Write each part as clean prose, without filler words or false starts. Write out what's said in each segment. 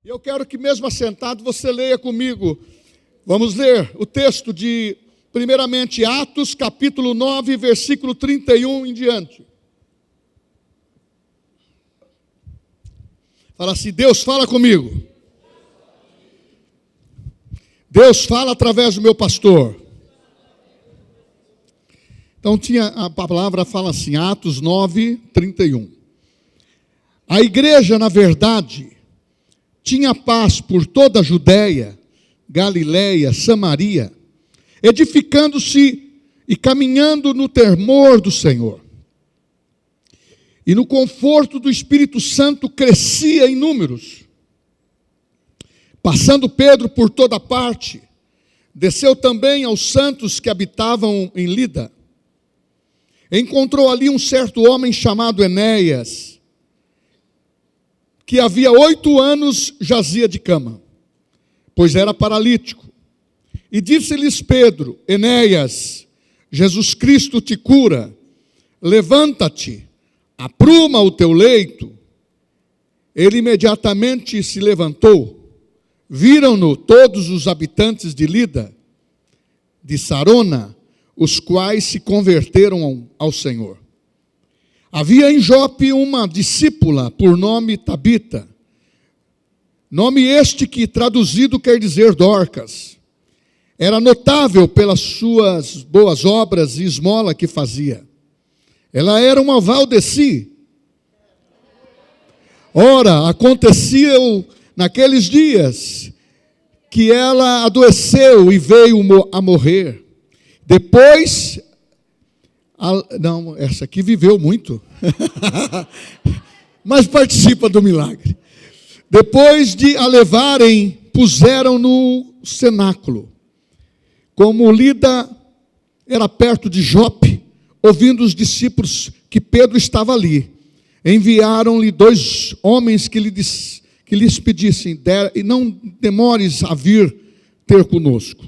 E eu quero que, mesmo assentado, você leia comigo. Vamos ler o texto de, primeiramente, Atos, capítulo 9, versículo 31 em diante. Fala assim: Deus fala comigo. Deus fala através do meu pastor. Então a palavra fala assim, Atos 9, 31. A igreja, na verdade, tinha paz por toda a Judéia, Galiléia, Samaria, edificando-se e caminhando no temor do Senhor. E no conforto do Espírito Santo crescia em números. Passando Pedro por toda parte, desceu também aos santos que habitavam em Lida. Encontrou ali um certo homem chamado Enéas, que havia 8 anos jazia de cama, pois era paralítico. E disse-lhes Pedro: Enéas, Jesus Cristo te cura, levanta-te, apruma o teu leito. Ele imediatamente se levantou. Viram-no todos os habitantes de Lida, de Sarona, os quais se converteram ao Senhor. Havia em Jope uma discípula por nome Tabita, nome este que traduzido quer dizer Dorcas. Era notável pelas suas boas obras e esmola que fazia. Ela era uma Valdeci. Ora, acontecia naqueles dias que ela adoeceu e veio a morrer. Depois, essa aqui viveu muito, mas participa do milagre. Depois de a levarem, puseram no cenáculo. Como Lida era perto de Jope, ouvindo os discípulos que Pedro estava ali, enviaram-lhe 2 homens que lhes pedissem: e não demores a vir ter conosco.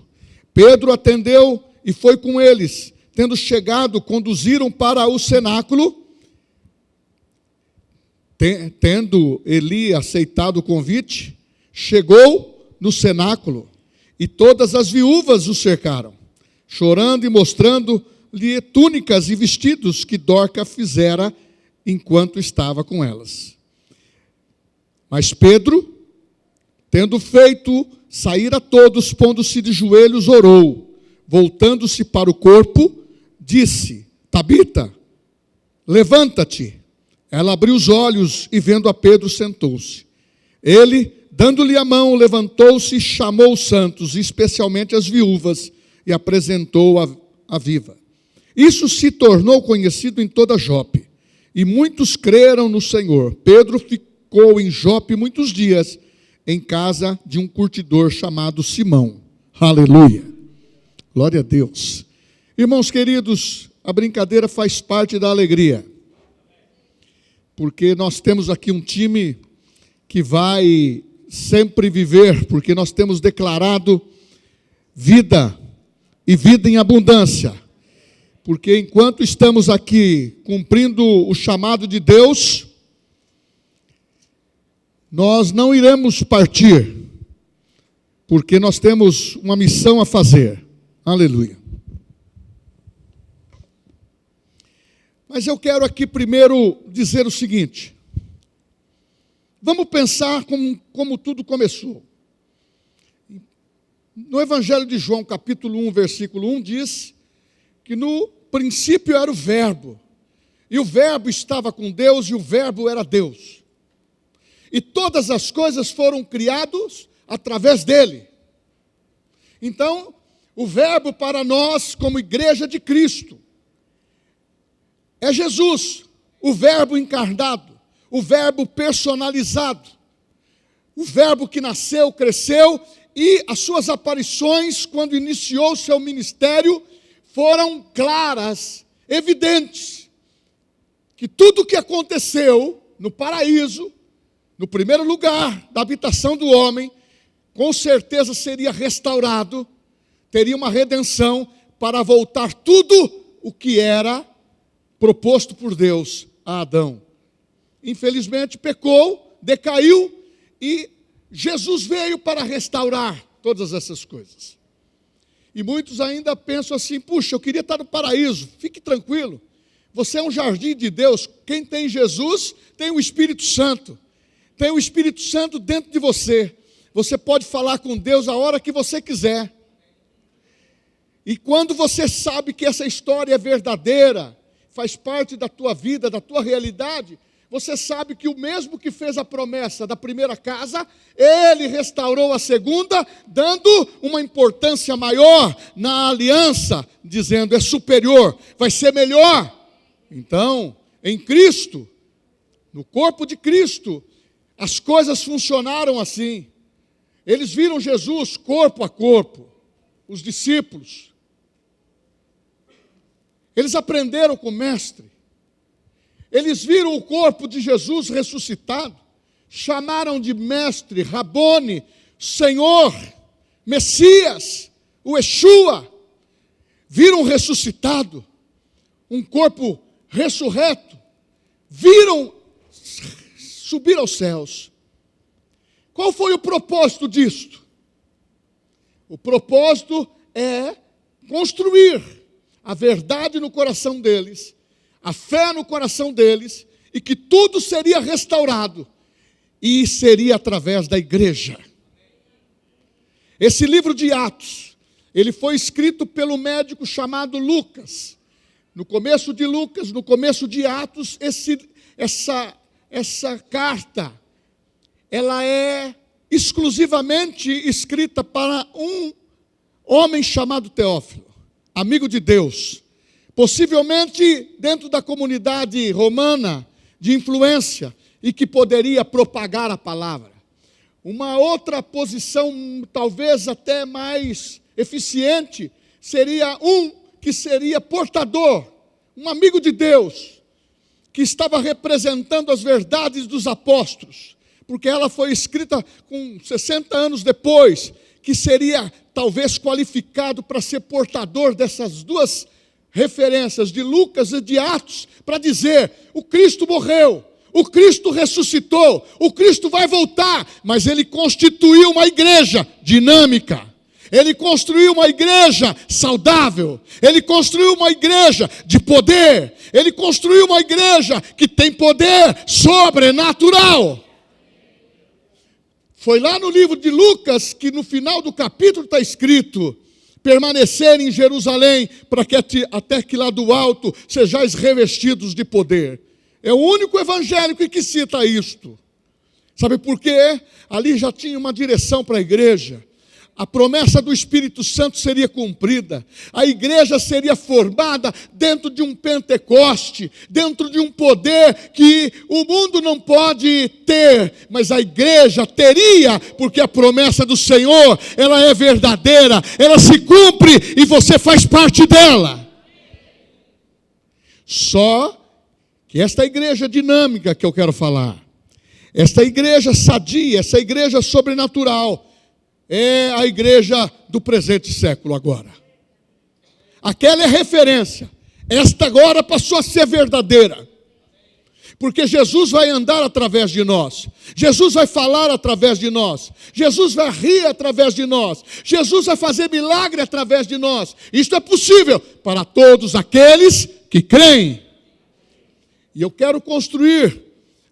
Pedro atendeu e foi com eles. Tendo chegado, conduziram para o cenáculo. Tendo Eli aceitado o convite, chegou no cenáculo, e todas as viúvas o cercaram, chorando e mostrando-lhe túnicas e vestidos que Dorca fizera enquanto estava com elas. Mas Pedro, tendo feito sair a todos, pondo-se de joelhos, orou. Voltando-se para o corpo, disse: Tabita, levanta-te. Ela abriu os olhos e, vendo a Pedro, sentou-se. Ele, dando-lhe a mão, levantou-se e chamou os santos, especialmente as viúvas, e apresentou a viva. Isso se tornou conhecido em toda Jope, e muitos creram no Senhor. Pedro ficou em Jope muitos dias, em casa de um curtidor chamado Simão. Aleluia. Glória a Deus. Irmãos queridos, a brincadeira faz parte da alegria, porque nós temos aqui um time que vai sempre viver, porque nós temos declarado vida e vida em abundância. Porque enquanto estamos aqui cumprindo o chamado de Deus, nós não iremos partir, porque nós temos uma missão a fazer. Aleluia. Mas eu quero aqui primeiro dizer o seguinte: vamos pensar como tudo começou. No Evangelho de João, capítulo 1, versículo 1, diz que no princípio era o Verbo, e o Verbo estava com Deus, e o Verbo era Deus. E todas as coisas foram criadas através dele. Então, o Verbo para nós, como igreja de Cristo, é Jesus, o Verbo encarnado, o Verbo personalizado, o Verbo que nasceu, cresceu, e as suas aparições, quando iniciou o seu ministério, foram claras, evidentes, que tudo o que aconteceu no paraíso, no primeiro lugar da habitação do homem, com certeza seria restaurado, teria uma redenção para voltar tudo o que era proposto por Deus a Adão. Infelizmente pecou, decaiu, e Jesus veio para restaurar todas essas coisas. E muitos ainda pensam assim: puxa, eu queria estar no paraíso. Fique tranquilo, você é um jardim de Deus. Quem tem Jesus tem o Espírito Santo. Tem o Espírito Santo dentro de você. Você pode falar com Deus a hora que você quiser. E quando você sabe que essa história é verdadeira, faz parte da tua vida, da tua realidade, você sabe que o mesmo que fez a promessa da primeira casa, ele restaurou a segunda, dando uma importância maior na aliança, dizendo: é superior, vai ser melhor. Então, em Cristo, no corpo de Cristo, as coisas funcionaram assim. Eles viram Jesus corpo a corpo, os discípulos. Eles aprenderam com o mestre. Eles viram o corpo de Jesus ressuscitado, chamaram de mestre, Rabone, Senhor, Messias, o Yeshua. Viram ressuscitado, um corpo ressurreto. Viram subir aos céus. Qual foi o propósito disto? O propósito é construir a verdade no coração deles, a fé no coração deles, e que tudo seria restaurado, e seria através da igreja. Esse livro de Atos, ele foi escrito pelo médico chamado Lucas. No começo de Lucas, no começo de Atos, essa carta, ela é exclusivamente escrita para um homem chamado Teófilo, amigo de Deus, possivelmente dentro da comunidade romana de influência, e que poderia propagar a palavra. Uma outra posição, talvez até mais eficiente, seria que seria portador, um amigo de Deus, que estava representando as verdades dos apóstolos, porque ela foi escrita com 60 anos depois, que seria talvez qualificado para ser portador dessas duas referências, de Lucas e de Atos, para dizer: o Cristo morreu, o Cristo ressuscitou, o Cristo vai voltar, mas ele constituiu uma igreja dinâmica. Ele construiu uma igreja saudável. Ele construiu uma igreja de poder. Ele construiu uma igreja que tem poder sobrenatural. Foi lá no livro de Lucas que no final do capítulo está escrito: permanecer em Jerusalém, para que até que lá do alto sejais revestidos de poder. É o único evangélico que cita isto. Sabe por quê? Ali já tinha uma direção para a igreja. A promessa do Espírito Santo seria cumprida. A igreja seria formada dentro de um Pentecoste, dentro de um poder que o mundo não pode ter, mas a igreja teria, porque a promessa do Senhor, ela é verdadeira, ela se cumpre e você faz parte dela. Só que esta igreja dinâmica que eu quero falar, esta igreja sadia, essa igreja sobrenatural, é a igreja do presente século agora. Aquela é referência. Esta agora passou a ser verdadeira. Porque Jesus vai andar através de nós. Jesus vai falar através de nós. Jesus vai rir através de nós. Jesus vai fazer milagre através de nós. Isto é possível para todos aqueles que creem. E eu quero construir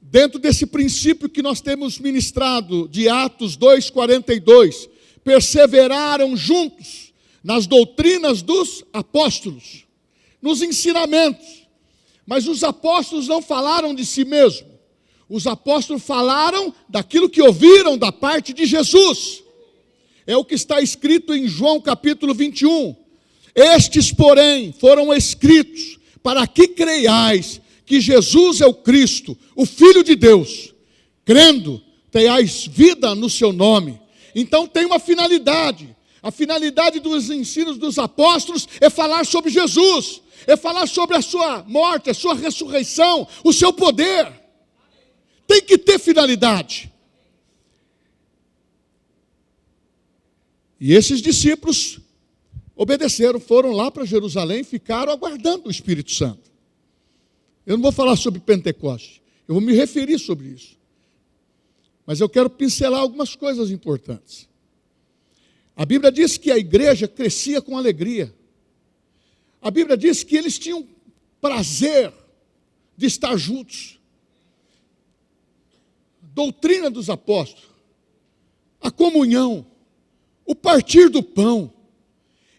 dentro desse princípio que nós temos ministrado, de Atos 2:42, perseveraram juntos nas doutrinas dos apóstolos, nos ensinamentos. Mas os apóstolos não falaram de si mesmos. Os apóstolos falaram daquilo que ouviram da parte de Jesus. É o que está escrito em João capítulo 21. Estes, porém, foram escritos para que creiais que Jesus é o Cristo, o Filho de Deus. Crendo, tenhais vida no seu nome. Então tem uma finalidade. A finalidade dos ensinos dos apóstolos é falar sobre Jesus, é falar sobre a sua morte, a sua ressurreição, o seu poder. Tem que ter finalidade. E esses discípulos obedeceram, foram lá para Jerusalém, ficaram aguardando o Espírito Santo. Eu não vou falar sobre Pentecoste, eu vou me referir sobre isso. mas eu quero pincelar algumas coisas importantes. A Bíblia diz que a igreja crescia com alegria. A Bíblia diz que eles tinham prazer de estar juntos. Doutrina dos apóstolos, a comunhão, o partir do pão.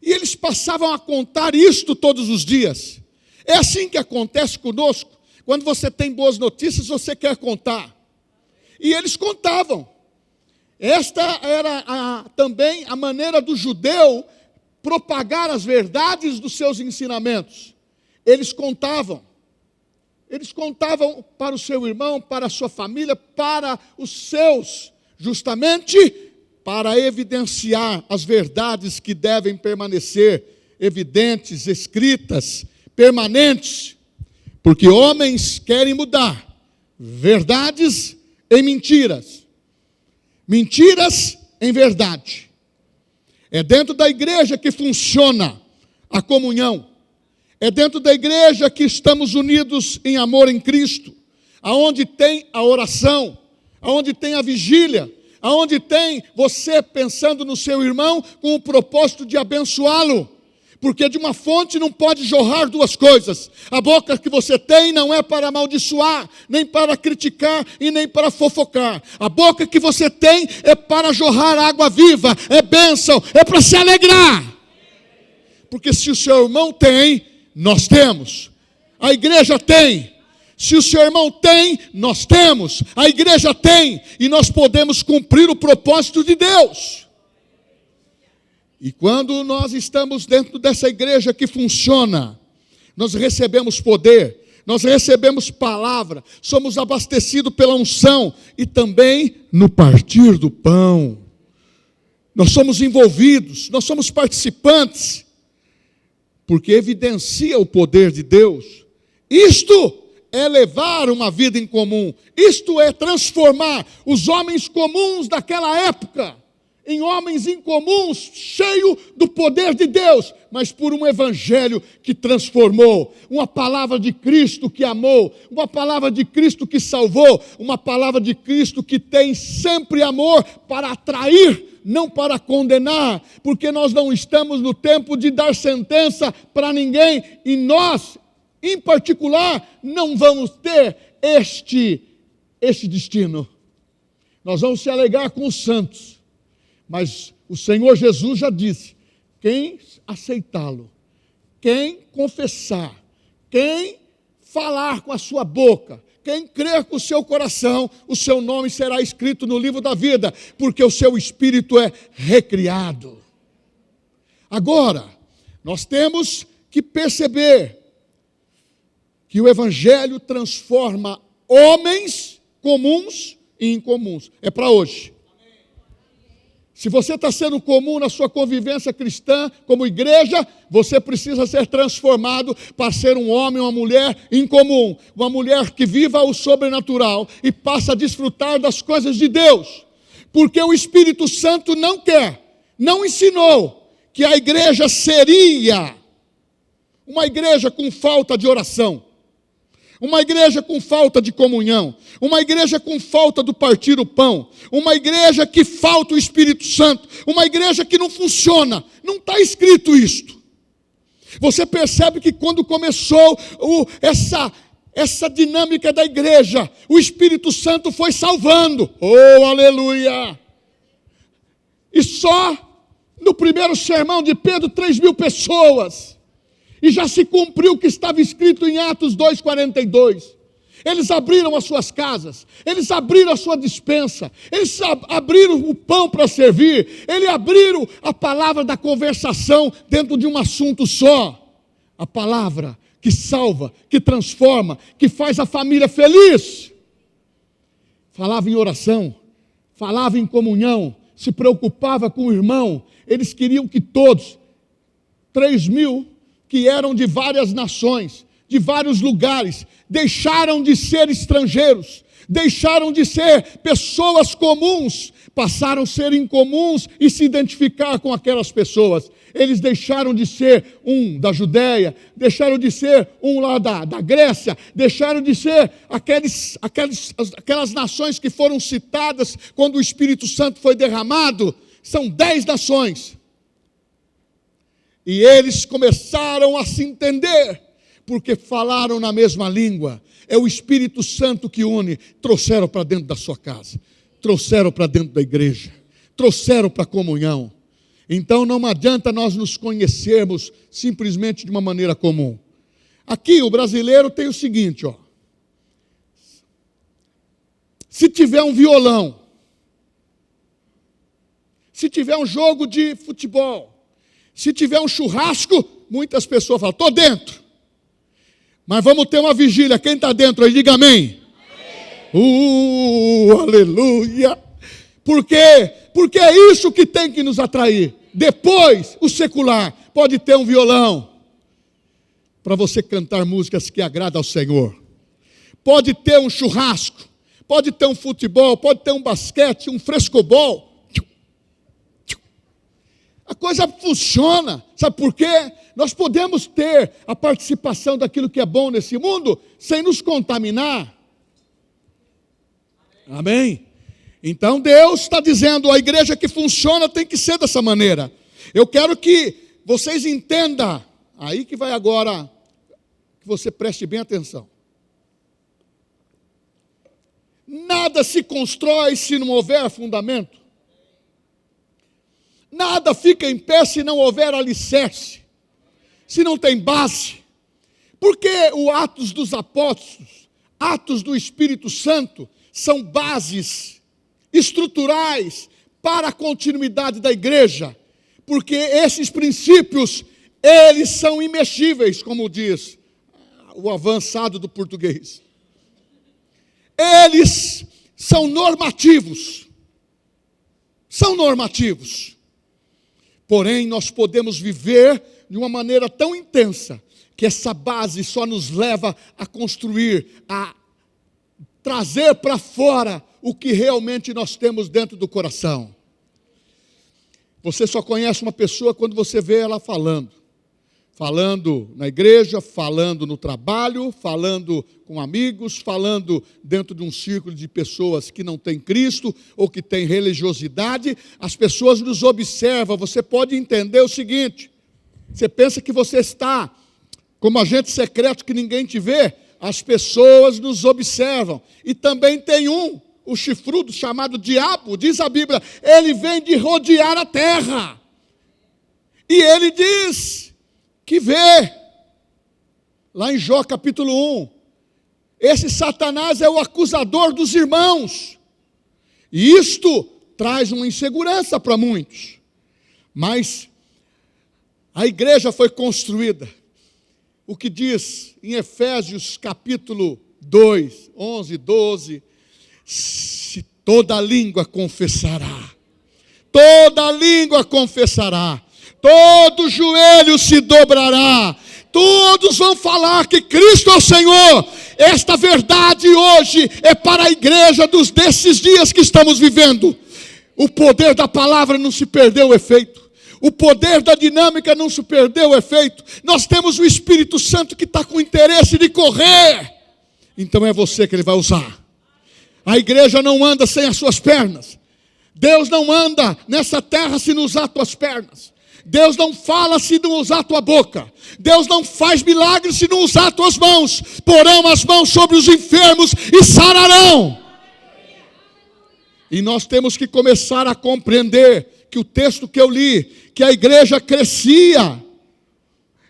E eles passavam a contar isto todos os dias. É assim que acontece conosco. Quando você tem boas notícias, você quer contar. E eles contavam. Esta era também a maneira do judeu propagar as verdades dos seus ensinamentos. Eles contavam. Eles contavam para o seu irmão, para a sua família, para os seus, justamente para evidenciar as verdades que devem permanecer evidentes, escritas, permanentes. Porque homens querem mudar verdades em mentiras. Mentiras em verdade. É dentro da igreja que funciona a comunhão. É dentro da igreja que estamos unidos em amor em Cristo. Aonde tem a oração, aonde tem a vigília, aonde tem você pensando no seu irmão com o propósito de abençoá-lo. Porque de uma fonte não pode jorrar duas coisas. A boca que você tem não é para amaldiçoar, nem para criticar e nem para fofocar. A boca que você tem é para jorrar água viva, é bênção, é para se alegrar. Porque se o seu irmão tem, nós temos. A igreja tem. Se o seu irmão tem, nós temos. A igreja tem. E nós podemos cumprir o propósito de Deus. E quando nós estamos dentro dessa igreja que funciona, nós recebemos poder, nós recebemos palavra, somos abastecidos pela unção e também no partir do pão. Nós somos envolvidos, nós somos participantes, porque evidencia o poder de Deus. Isto é levar uma vida em comum, isto é transformar os homens comuns daquela época em homens incomuns, cheios do poder de Deus, mas por um evangelho que transformou, uma palavra de Cristo que amou, uma palavra de Cristo que salvou, uma palavra de Cristo que tem sempre amor para atrair, não para condenar, porque nós não estamos no tempo de dar sentença para ninguém, e nós, em particular, não vamos ter este destino. Nós vamos se alegrar com os santos. Mas o Senhor Jesus já disse, quem aceitá-lo, quem confessar, quem falar com a sua boca, quem crer com o seu coração, o seu nome será escrito no livro da vida, porque o seu espírito é recriado. Agora, nós temos que perceber que o Evangelho transforma homens comuns e incomuns. É para hoje. Se você está sendo comum na sua convivência cristã, como igreja, você precisa ser transformado para ser um homem ou uma mulher incomum. Uma mulher que viva o sobrenatural e passa a desfrutar das coisas de Deus. Porque o Espírito Santo não ensinou que a igreja seria uma igreja com falta de oração. Uma igreja com falta de comunhão, uma igreja com falta do partir o pão, uma igreja que falta o Espírito Santo, uma igreja que não funciona, não está escrito isto. Você percebe que quando começou essa dinâmica da igreja, o Espírito Santo foi salvando, oh aleluia, e só no primeiro sermão de Pedro, 3.000 pessoas, e já se cumpriu o que estava escrito em Atos 2,42. Eles abriram as suas casas, eles abriram a sua despensa, eles abriram o pão para servir, eles abriram a palavra da conversação dentro de um assunto só. A palavra que salva, que transforma, que faz a família feliz. Falava em oração, falava em comunhão, se preocupava com o irmão. Eles queriam que todos, 3.000, que eram de várias nações, de vários lugares, deixaram de ser estrangeiros, deixaram de ser pessoas comuns, passaram a ser incomuns e se identificar com aquelas pessoas. Eles deixaram de ser um da Judéia, deixaram de ser um lá da Grécia, deixaram de ser aquelas nações que foram citadas quando o Espírito Santo foi derramado. São 10 nações. E eles começaram a se entender, porque falaram na mesma língua. É o Espírito Santo que une. Trouxeram para dentro da sua casa, trouxeram para dentro da igreja, trouxeram para a comunhão. Então não adianta nós nos conhecermos simplesmente de uma maneira comum. Aqui o brasileiro tem o seguinte, ó. Se tiver um violão, se tiver um jogo de futebol, se tiver um churrasco, muitas pessoas falam, estou dentro. Mas vamos ter uma vigília, quem está dentro aí, diga amém. Aleluia. Por quê? Porque é isso que tem que nos atrair. Depois, o secular pode ter um violão para você cantar músicas que agradam ao Senhor. Pode ter um churrasco, pode ter um futebol, pode ter um basquete, um frescobol. A coisa funciona, sabe por quê? Nós podemos ter a participação daquilo que é bom nesse mundo sem nos contaminar. Amém? Então Deus está dizendo, a igreja que funciona tem que ser dessa maneira. Eu quero que vocês entendam, aí que vai agora, que você preste bem atenção. Nada se constrói se não houver fundamento. Nada fica em pé se não houver alicerce, se não tem base. Porque os Atos dos Apóstolos, Atos do Espírito Santo, são bases estruturais para a continuidade da igreja, porque esses princípios, eles são imexíveis, como diz o avançado do português. Eles são normativos, porém nós podemos viver de uma maneira tão intensa, que essa base só nos leva a construir, a trazer para fora o que realmente nós temos dentro do coração. Você só conhece uma pessoa quando você vê ela falando na igreja, falando no trabalho, falando com amigos, falando dentro de um círculo de pessoas que não têm Cristo ou que têm religiosidade. As pessoas nos observam. Você pode entender o seguinte: você pensa que você está como agente secreto que ninguém te vê. As pessoas nos observam. E também tem o chifrudo chamado diabo, diz a Bíblia, ele vem de rodear a terra. E ele diz que vê, lá em Jó capítulo 1, esse Satanás é o acusador dos irmãos. E isto traz uma insegurança para muitos. Mas a igreja foi construída. O que diz em Efésios capítulo 2, 11, 12, se toda língua confessará, todo joelho se dobrará, todos vão falar que Cristo é o Senhor. Esta verdade hoje é para a igreja desses dias que estamos vivendo. O poder da palavra não se perdeu o efeito. O poder da dinâmica não se perdeu o efeito. Nós temos o Espírito Santo que está com interesse de correr. Então é você que ele vai usar. A igreja não anda sem as suas pernas. Deus não anda nessa terra se não usar as tuas pernas. Deus não fala se não usar a tua boca. Deus não faz milagres se não usar as tuas mãos. Porão as mãos sobre os enfermos e sararão. E nós temos que começar a compreender que o texto que eu li, que a igreja crescia,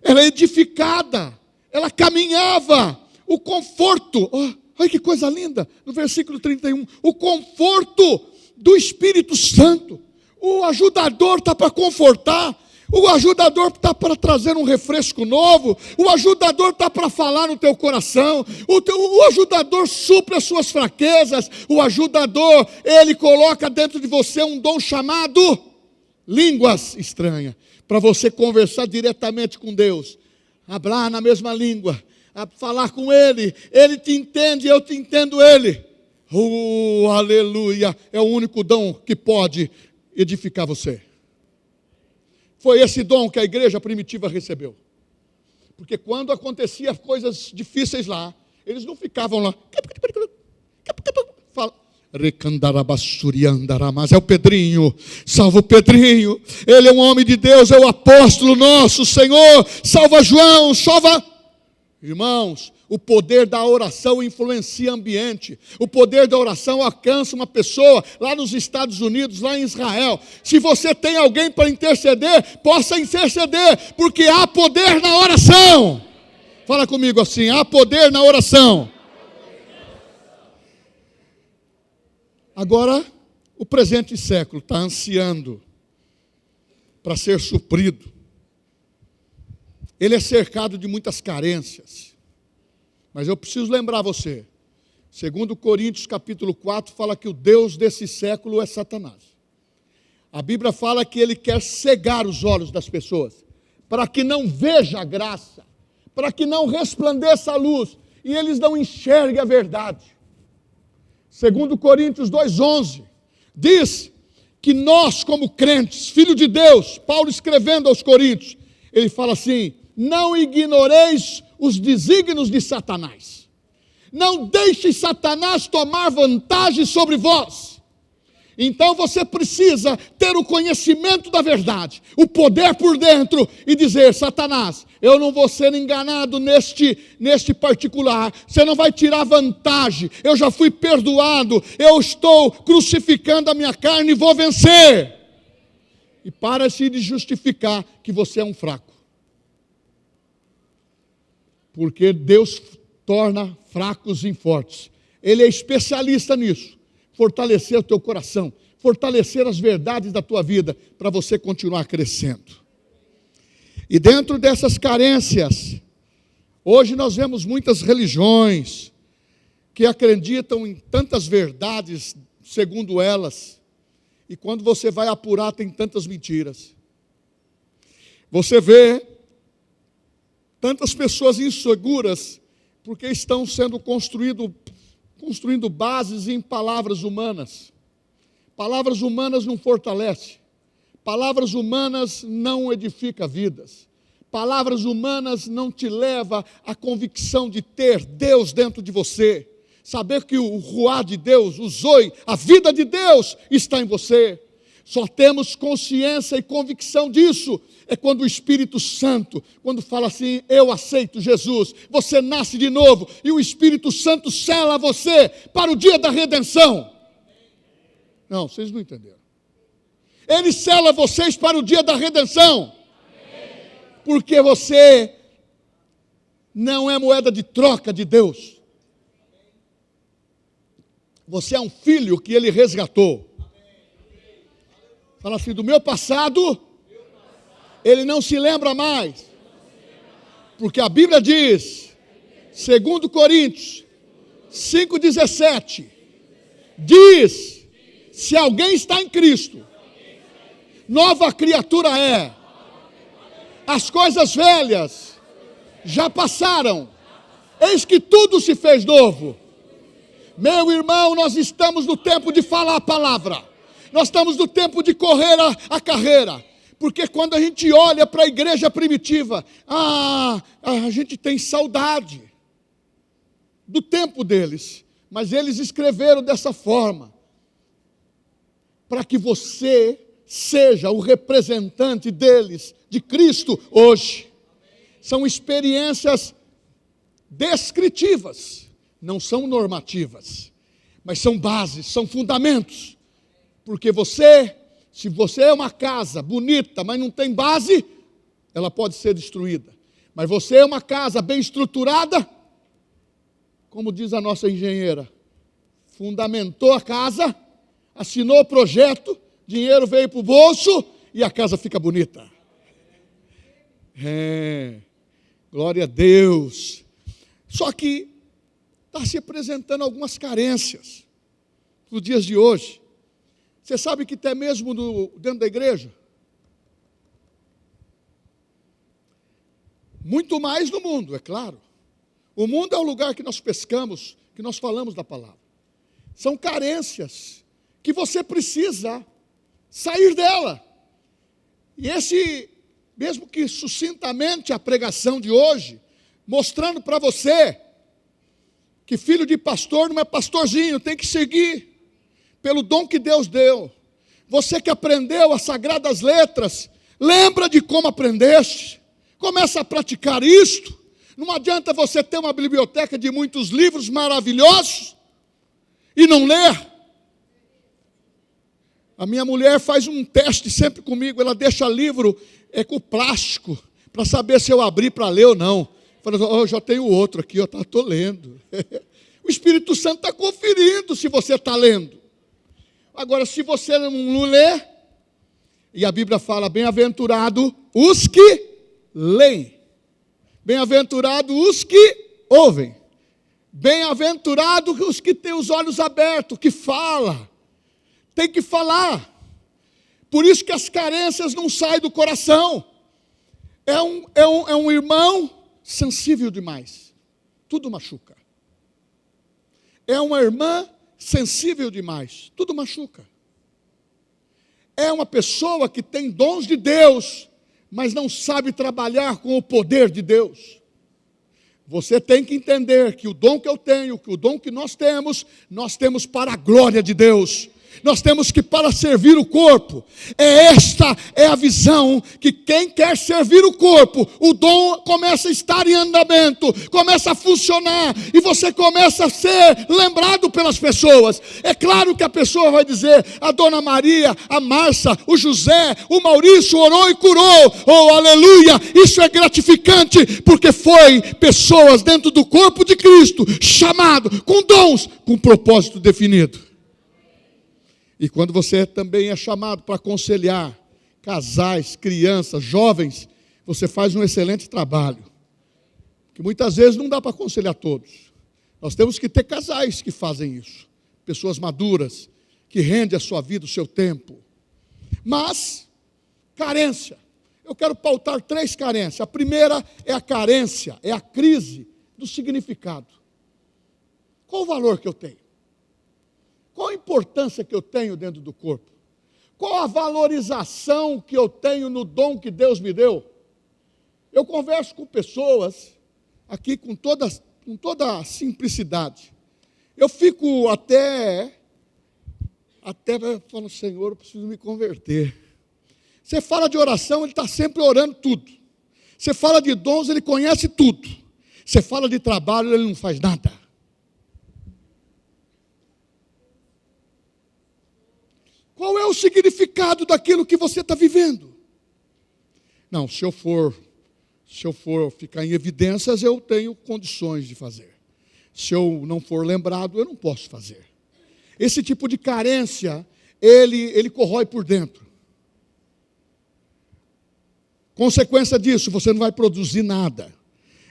ela é edificada, ela caminhava, o conforto, olha que coisa linda, no versículo 31, o conforto do Espírito Santo, o ajudador está para confortar, o ajudador está para trazer um refresco novo, o ajudador está para falar no teu coração, o ajudador supre as suas fraquezas, o ajudador, ele coloca dentro de você um dom chamado línguas estranhas, para você conversar diretamente com Deus, falar na mesma língua, a falar com Ele, Ele te entende, eu te entendo Ele. Aleluia! É o único dom que pode edificar você. Foi esse dom que a igreja primitiva recebeu. Porque quando acontecia coisas difíceis lá, eles não ficavam lá. Mas é o Pedrinho, salva o Pedrinho. Ele é um homem de Deus, é o apóstolo nosso, Senhor. Salva João, salva. Irmãos, o poder da oração influencia o ambiente. O poder da oração alcança uma pessoa lá nos Estados Unidos, lá em Israel. Se você tem alguém para interceder, possa interceder, porque há poder na oração. Fala comigo assim, há poder na oração. Agora, o presente século está ansiando para ser suprido. Ele é cercado de muitas carências. Mas eu preciso lembrar você, 2 Coríntios capítulo 4 fala que o Deus desse século é Satanás. A Bíblia fala que ele quer cegar os olhos das pessoas, para que não veja a graça, para que não resplandeça a luz, e eles não enxerguem a verdade. 2 Coríntios 2,11 diz que nós como crentes, filho de Deus, Paulo escrevendo aos Coríntios, ele fala assim, não ignoreis os desígnios de Satanás. Não deixe Satanás tomar vantagem sobre vós. Então você precisa ter o conhecimento da verdade, o poder por dentro e dizer, Satanás, eu não vou ser enganado neste particular, você não vai tirar vantagem, eu já fui perdoado, eu estou crucificando a minha carne e vou vencer. E para-se de justificar que você é um fraco. Porque Deus torna fracos em fortes. Ele é especialista nisso. Fortalecer o teu coração, fortalecer as verdades da tua vida, para você continuar crescendo. E dentro dessas carências, hoje nós vemos muitas religiões que acreditam em tantas verdades, segundo elas, e quando você vai apurar, tem tantas mentiras. Você vê tantas pessoas inseguras, porque estão sendo construindo bases em palavras humanas. Palavras humanas não fortalecem. Palavras humanas não edificam vidas. Palavras humanas não te levam à convicção de ter Deus dentro de você. Saber que o ruá de Deus, o zoe, a vida de Deus está em você. Só temos consciência e convicção disso é quando o Espírito Santo, quando fala assim, eu aceito Jesus, você nasce de novo, e o Espírito Santo sela você para o dia da redenção. Não, vocês não entenderam. Ele sela vocês para o dia da redenção. Porque você não é moeda de troca de Deus. Você é um filho que Ele resgatou. Fala assim, do meu passado, ele não se lembra mais. Porque a Bíblia diz, 2 Coríntios 5,17, diz, se alguém está em Cristo, nova criatura é. As coisas velhas já passaram, eis que tudo se fez novo. Meu irmão, nós estamos no tempo de falar a palavra. Nós estamos no tempo de correr a carreira, porque quando a gente olha para a igreja primitiva, a gente tem saudade do tempo deles, mas eles escreveram dessa forma, para que você seja o representante deles, de Cristo hoje. São experiências descritivas, não são normativas, mas são bases, são fundamentos. Porque se você é uma casa bonita, mas não tem base, ela pode ser destruída. Mas você é uma casa bem estruturada, como diz a nossa engenheira, fundamentou a casa, assinou o projeto, dinheiro veio para o bolso e a casa fica bonita. Glória a Deus. Só que está se apresentando algumas carências nos dias de hoje. Você sabe que até mesmo dentro da igreja, muito mais no mundo, é claro. O mundo é o lugar que nós pescamos, que nós falamos da palavra. São carências que você precisa sair dela. E esse, mesmo que sucintamente a pregação de hoje, mostrando para você que filho de pastor não é pastorzinho, tem que seguir pelo dom que Deus deu. Você que aprendeu as sagradas letras, lembra de como aprendeste, começa a praticar isto. Não adianta você ter uma biblioteca de muitos livros maravilhosos e não ler. A minha mulher faz um teste sempre comigo, ela deixa livro com plástico, para saber se eu abri para ler ou não. Fala, eu já tenho outro aqui, eu estou lendo. O Espírito Santo está conferindo se você está lendo. Agora, se você não lê, e a Bíblia fala, bem-aventurado os que leem, bem-aventurado os que ouvem, bem-aventurado os que têm os olhos abertos, que fala, tem que falar. Por isso que as carências não saem do coração. É um irmão sensível demais, tudo machuca. É uma irmã sensível demais, tudo machuca. É uma pessoa que tem dons de Deus, mas não sabe trabalhar com o poder de Deus. Você tem que entender que o dom que eu tenho, que o dom que nós temos para a glória de Deus. Nós temos que para servir o corpo. Esta é a visão que quem quer servir o corpo, o dom começa a estar em andamento, começa a funcionar e você começa a ser lembrado pelas pessoas. É claro que a pessoa vai dizer, a Dona Maria, a Márcia, o José, o Maurício orou e curou. Oh, aleluia! Isso é gratificante porque foi pessoas dentro do corpo de Cristo, chamado com dons, com propósito definido. E quando você também é chamado para aconselhar casais, crianças, jovens, você faz um excelente trabalho. Que muitas vezes não dá para aconselhar todos. Nós temos que ter casais que fazem isso. Pessoas maduras, que rendem a sua vida, o seu tempo. Mas, carência. Eu quero pautar 3 carências. A primeira é a carência, é a crise do significado. Qual o valor que eu tenho? Qual a importância que eu tenho dentro do corpo? Qual a valorização que eu tenho no dom que Deus me deu? Eu converso com pessoas, aqui com toda a simplicidade. Eu fico até falo, Senhor, eu preciso me converter. Você fala de oração, ele está sempre orando tudo. Você fala de dons, ele conhece tudo. Você fala de trabalho, ele não faz nada. Qual é o significado daquilo que você está vivendo? Não, se eu for ficar em evidências, eu tenho condições de fazer. Se eu não for lembrado, eu não posso fazer. Esse tipo de carência, ele corrói por dentro. Consequência disso, você não vai produzir nada.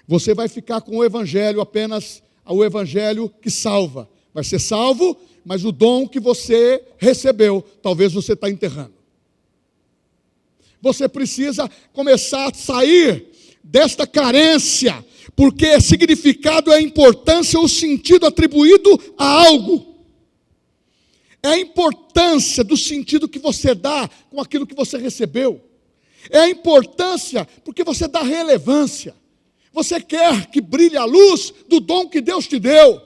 Você vai ficar com o evangelho apenas, o evangelho que salva. Vai ser salvo, mas o dom que você recebeu, talvez você está enterrando. Você precisa começar a sair desta carência, porque significado é a importância, o sentido atribuído a algo. É a importância do sentido que você dá com aquilo que você recebeu. É a importância porque você dá relevância. Você quer que brilhe a luz do dom que Deus te deu.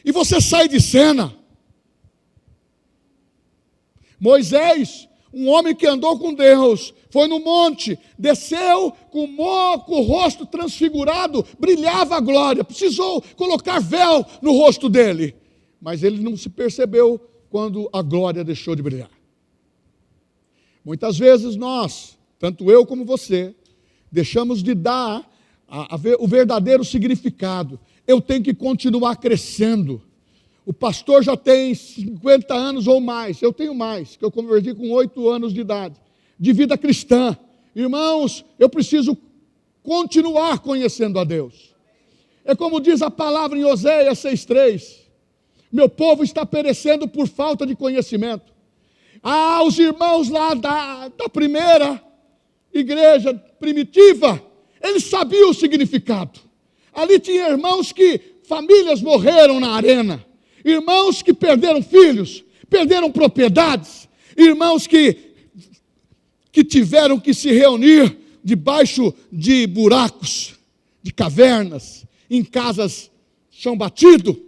E você sai de cena. Moisés, um homem que andou com Deus, foi no monte, desceu com o rosto transfigurado, brilhava a glória, precisou colocar véu no rosto dele, mas ele não se percebeu quando a glória deixou de brilhar. Muitas vezes nós, tanto eu como você, deixamos de dar o verdadeiro significado. Eu tenho que continuar crescendo. O pastor já tem 50 anos ou mais, eu tenho mais, que eu converti com 8 anos de idade, de vida cristã. Irmãos, eu preciso continuar conhecendo a Deus. É como diz a palavra em Oséias 6,3, meu povo está perecendo por falta de conhecimento. Os irmãos lá da primeira igreja primitiva, eles sabiam o significado. Ali tinha irmãos que famílias morreram na arena. irmãos que perderam filhos, perderam propriedades, irmãos que tiveram que se reunir debaixo de buracos, de cavernas, em casas chão batido,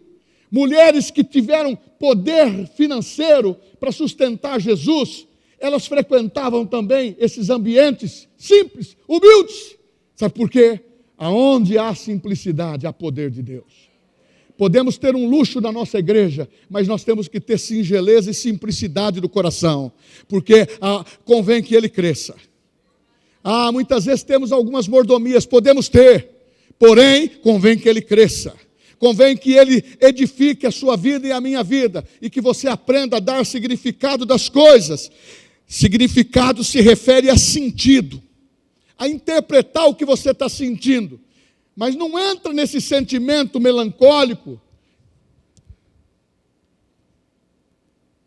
mulheres que tiveram poder financeiro para sustentar Jesus, elas frequentavam também esses ambientes simples, humildes. Sabe por quê? Aonde há simplicidade, há poder de Deus. Podemos ter um luxo na nossa igreja, mas nós temos que ter singeleza e simplicidade do coração, porque convém que ele cresça. Muitas vezes temos algumas mordomias, podemos ter, porém, convém que ele cresça. Convém que ele edifique a sua vida e a minha vida, e que você aprenda a dar significado das coisas. Significado se refere a sentido, a interpretar o que você está sentindo. Mas não entra nesse sentimento melancólico.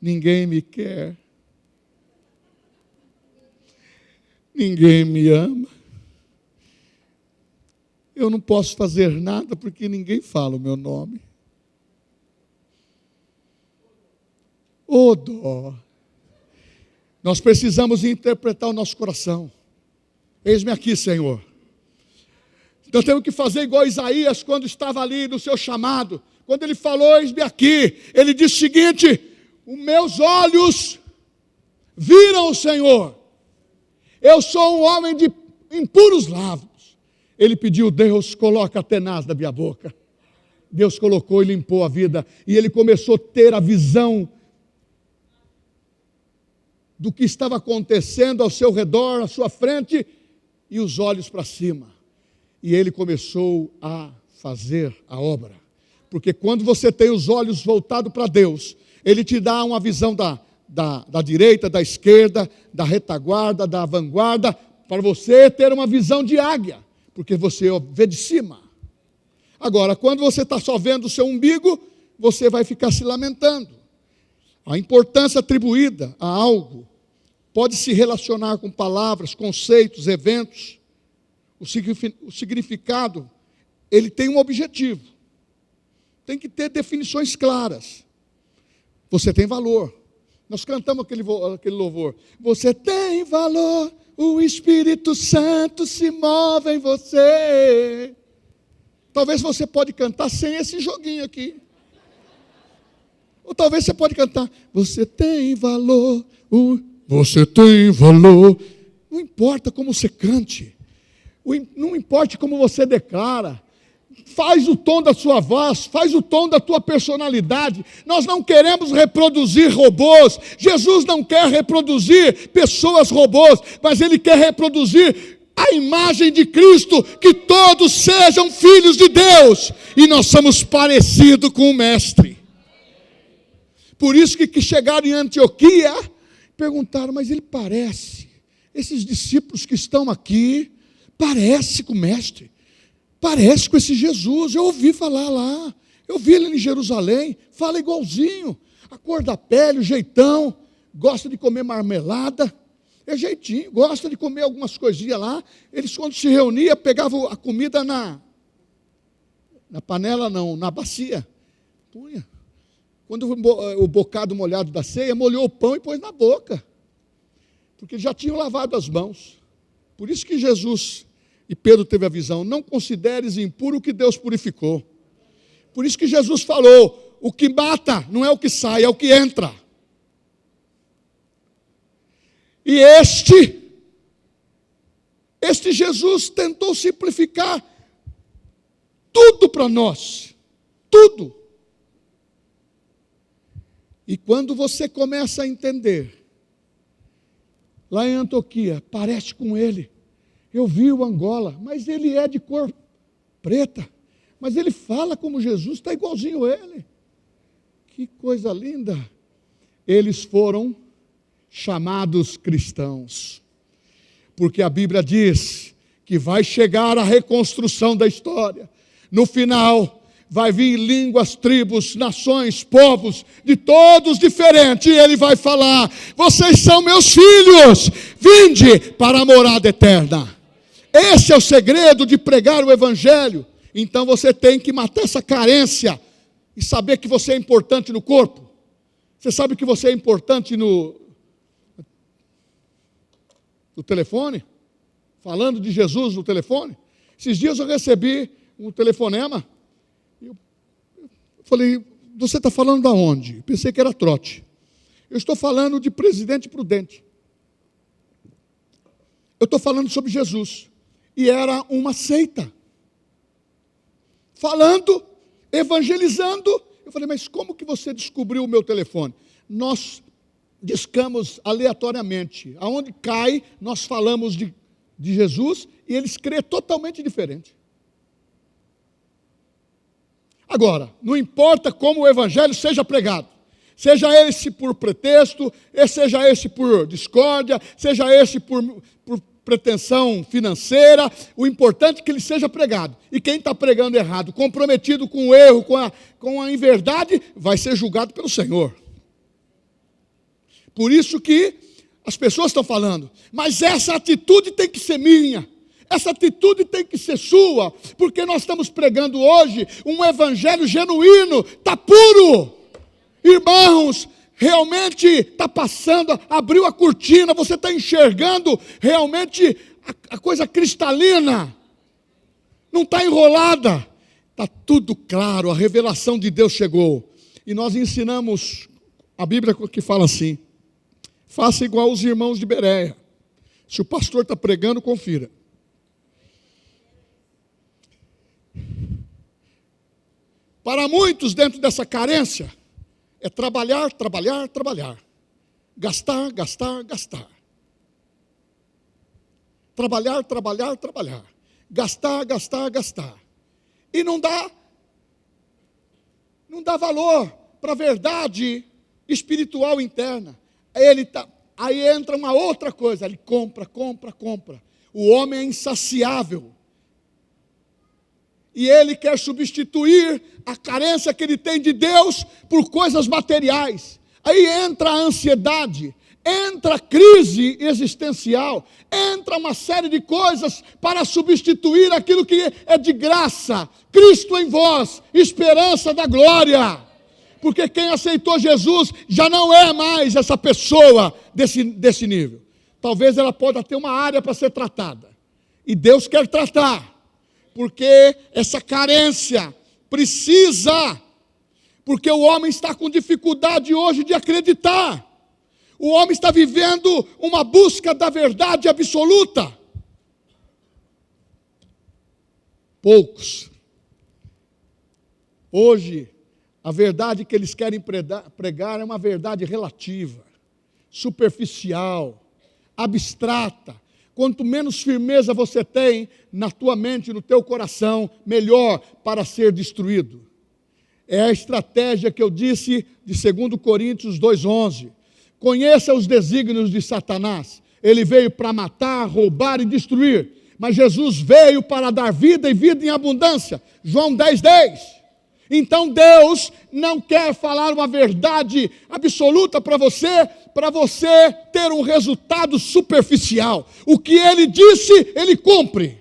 Ninguém me quer. Ninguém me ama. Eu não posso fazer nada porque ninguém fala o meu nome. Ô dó. Nós precisamos interpretar o nosso coração. Eis-me aqui, Senhor. Nós temos que fazer igual Isaías quando estava ali no seu chamado. Quando ele falou, eis-me aqui, ele disse o seguinte: os meus olhos viram o Senhor. Eu sou um homem de impuros lábios. Ele pediu, Deus, coloca a tenaz da minha boca. Deus colocou e limpou a vida. E ele começou a ter a visão do que estava acontecendo ao seu redor, à sua frente, e os olhos para cima. E ele começou a fazer a obra. Porque quando você tem os olhos voltados para Deus, ele te dá uma visão da direita, da esquerda, da retaguarda, da vanguarda, para você ter uma visão de águia, porque você vê de cima. Agora, quando você está só vendo o seu umbigo, você vai ficar se lamentando. A importância atribuída a algo pode se relacionar com palavras, conceitos, eventos. O significado, ele tem um objetivo. Tem que ter definições claras. Você tem valor. Nós cantamos aquele louvor. Você tem valor, o Espírito Santo se move em você. Talvez você pode cantar sem esse joguinho aqui. Ou talvez você pode cantar, você tem valor, você tem valor. Não importa como você cante, não importa como você declara, faz o tom da sua voz, faz o tom da tua personalidade. Nós não queremos reproduzir robôs. Jesus não quer reproduzir pessoas robôs, mas Ele quer reproduzir a imagem de Cristo, que todos sejam filhos de Deus, e nós somos parecidos com o Mestre. Por isso que chegaram em Antioquia, perguntaram, mas ele parece, esses discípulos que estão aqui, parece com o Mestre, parece com esse Jesus, eu ouvi falar lá, eu vi ele em Jerusalém, fala igualzinho, a cor da pele, o jeitão, gosta de comer marmelada, é jeitinho, gosta de comer algumas coisinhas lá. Eles, quando se reuniam, pegavam a comida na panela, não, na bacia, punha. Quando o bocado molhado da ceia, molhou o pão e pôs na boca, porque já tinham lavado as mãos. Por isso que Jesus e Pedro teve a visão, não consideres impuro o que Deus purificou. Por isso que Jesus falou, o que mata não é o que sai, é o que entra. E este Jesus tentou simplificar tudo para nós, tudo. E quando você começa a entender, lá em Antioquia, parece com ele. Eu vi o Angola, mas ele é de cor preta. Mas ele fala como Jesus, está igualzinho a ele. Que coisa linda. Eles foram chamados cristãos. Porque a Bíblia diz que vai chegar a reconstrução da história. No final, vai vir línguas, tribos, nações, povos, de todos diferentes. E ele vai falar, vocês são meus filhos, vinde para a morada eterna. Esse é o segredo de pregar o Evangelho. Então você tem que matar essa carência e saber que você é importante no corpo? Você sabe que você é importante no telefone? Falando de Jesus no telefone? Esses dias eu recebi um telefonema. Eu falei, você está falando da onde? Pensei que era trote. Eu estou falando de Presidente Prudente. Eu estou falando sobre Jesus. E era uma seita. Falando, evangelizando. Eu falei, mas como que você descobriu o meu telefone? Nós discamos aleatoriamente. Aonde cai, nós falamos de Jesus e eles creem totalmente diferente. Agora, não importa como o evangelho seja pregado, seja esse por pretexto, seja esse por discórdia, seja esse por pretensão financeira, o importante é que ele seja pregado. E quem está pregando errado, comprometido com o erro, com a inverdade, vai ser julgado pelo Senhor. Por isso que as pessoas estão falando, mas essa atitude tem que ser minha, essa atitude tem que ser sua, porque nós estamos pregando hoje um evangelho genuíno, está puro. Irmãos, realmente está passando, abriu a cortina, você está enxergando realmente a coisa cristalina, não está enrolada, está tudo claro, a revelação de Deus chegou. E nós ensinamos, a Bíblia que fala assim, faça igual os irmãos de Bereia. Se o pastor está pregando, confira. Para muitos, dentro dessa carência, é trabalhar, trabalhar, trabalhar. Gastar, gastar, gastar. Trabalhar, trabalhar, trabalhar. Gastar, gastar, gastar. E não dá valor para a verdade espiritual interna. Aí entra uma outra coisa, ele compra, compra, compra. O homem é insaciável. E ele quer substituir a carência que ele tem de Deus por coisas materiais. Aí entra a ansiedade, entra a crise existencial, entra uma série de coisas para substituir aquilo que é de graça. Cristo em vós, esperança da glória. Porque quem aceitou Jesus já não é mais essa pessoa desse nível. Talvez ela possa ter uma área para ser tratada. E Deus quer tratar. Porque essa carência precisa, porque o homem está com dificuldade hoje de acreditar. O homem está vivendo uma busca da verdade absoluta. Poucos. Hoje, a verdade que eles querem pregar é uma verdade relativa, superficial, abstrata. Quanto menos firmeza você tem na tua mente, no teu coração, melhor para ser destruído. É a estratégia que eu disse de 2 Coríntios 2,11. Conheça os desígnios de Satanás. Ele veio para matar, roubar e destruir. Mas Jesus veio para dar vida e vida em abundância. João 10,10. Então Deus não quer falar uma verdade absoluta para você ter um resultado superficial. O que Ele disse, Ele cumpre.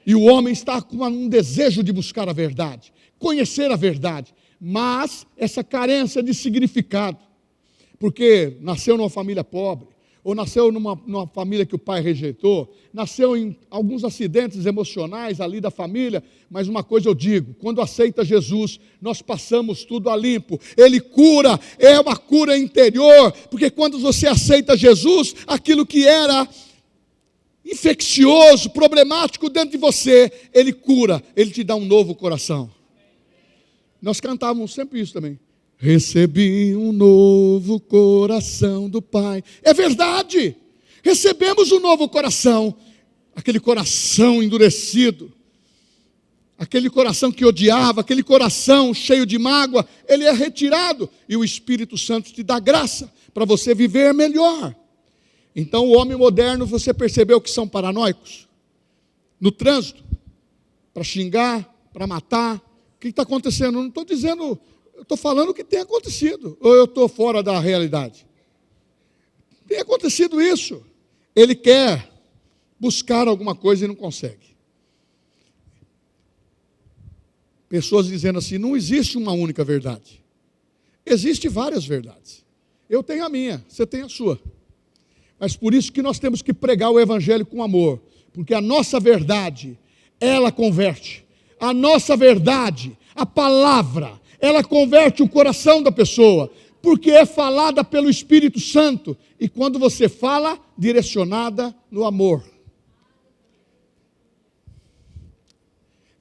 E o homem está com um desejo de buscar a verdade, conhecer a verdade, mas essa carência de significado, porque nasceu numa família pobre, ou nasceu numa família que o pai rejeitou, nasceu em alguns acidentes emocionais ali da família, mas uma coisa eu digo, quando aceita Jesus, nós passamos tudo a limpo, Ele cura, é uma cura interior, porque quando você aceita Jesus, aquilo que era infeccioso, problemático dentro de você, Ele cura, Ele te dá um novo coração. Nós cantávamos sempre isso também. Recebi um novo coração do Pai. É verdade. Recebemos um novo coração. Aquele coração endurecido. Aquele coração que odiava. Aquele coração cheio de mágoa. Ele é retirado. E o Espírito Santo te dá graça para você viver melhor. Então o homem moderno, você percebeu que são paranoicos? No trânsito. Para xingar, para matar. O que está acontecendo? Eu não estou dizendo... Eu estou falando o que tem acontecido, ou eu estou fora da realidade? Tem acontecido isso. Ele quer buscar alguma coisa e não consegue. Pessoas dizendo assim, não existe uma única verdade. Existem várias verdades. Eu tenho a minha, você tem a sua. Mas por isso que nós temos que pregar o evangelho com amor. Porque a nossa verdade, ela converte. A nossa verdade, a palavra, ela converte o coração da pessoa. Porque é falada pelo Espírito Santo. E quando você fala, direcionada no amor.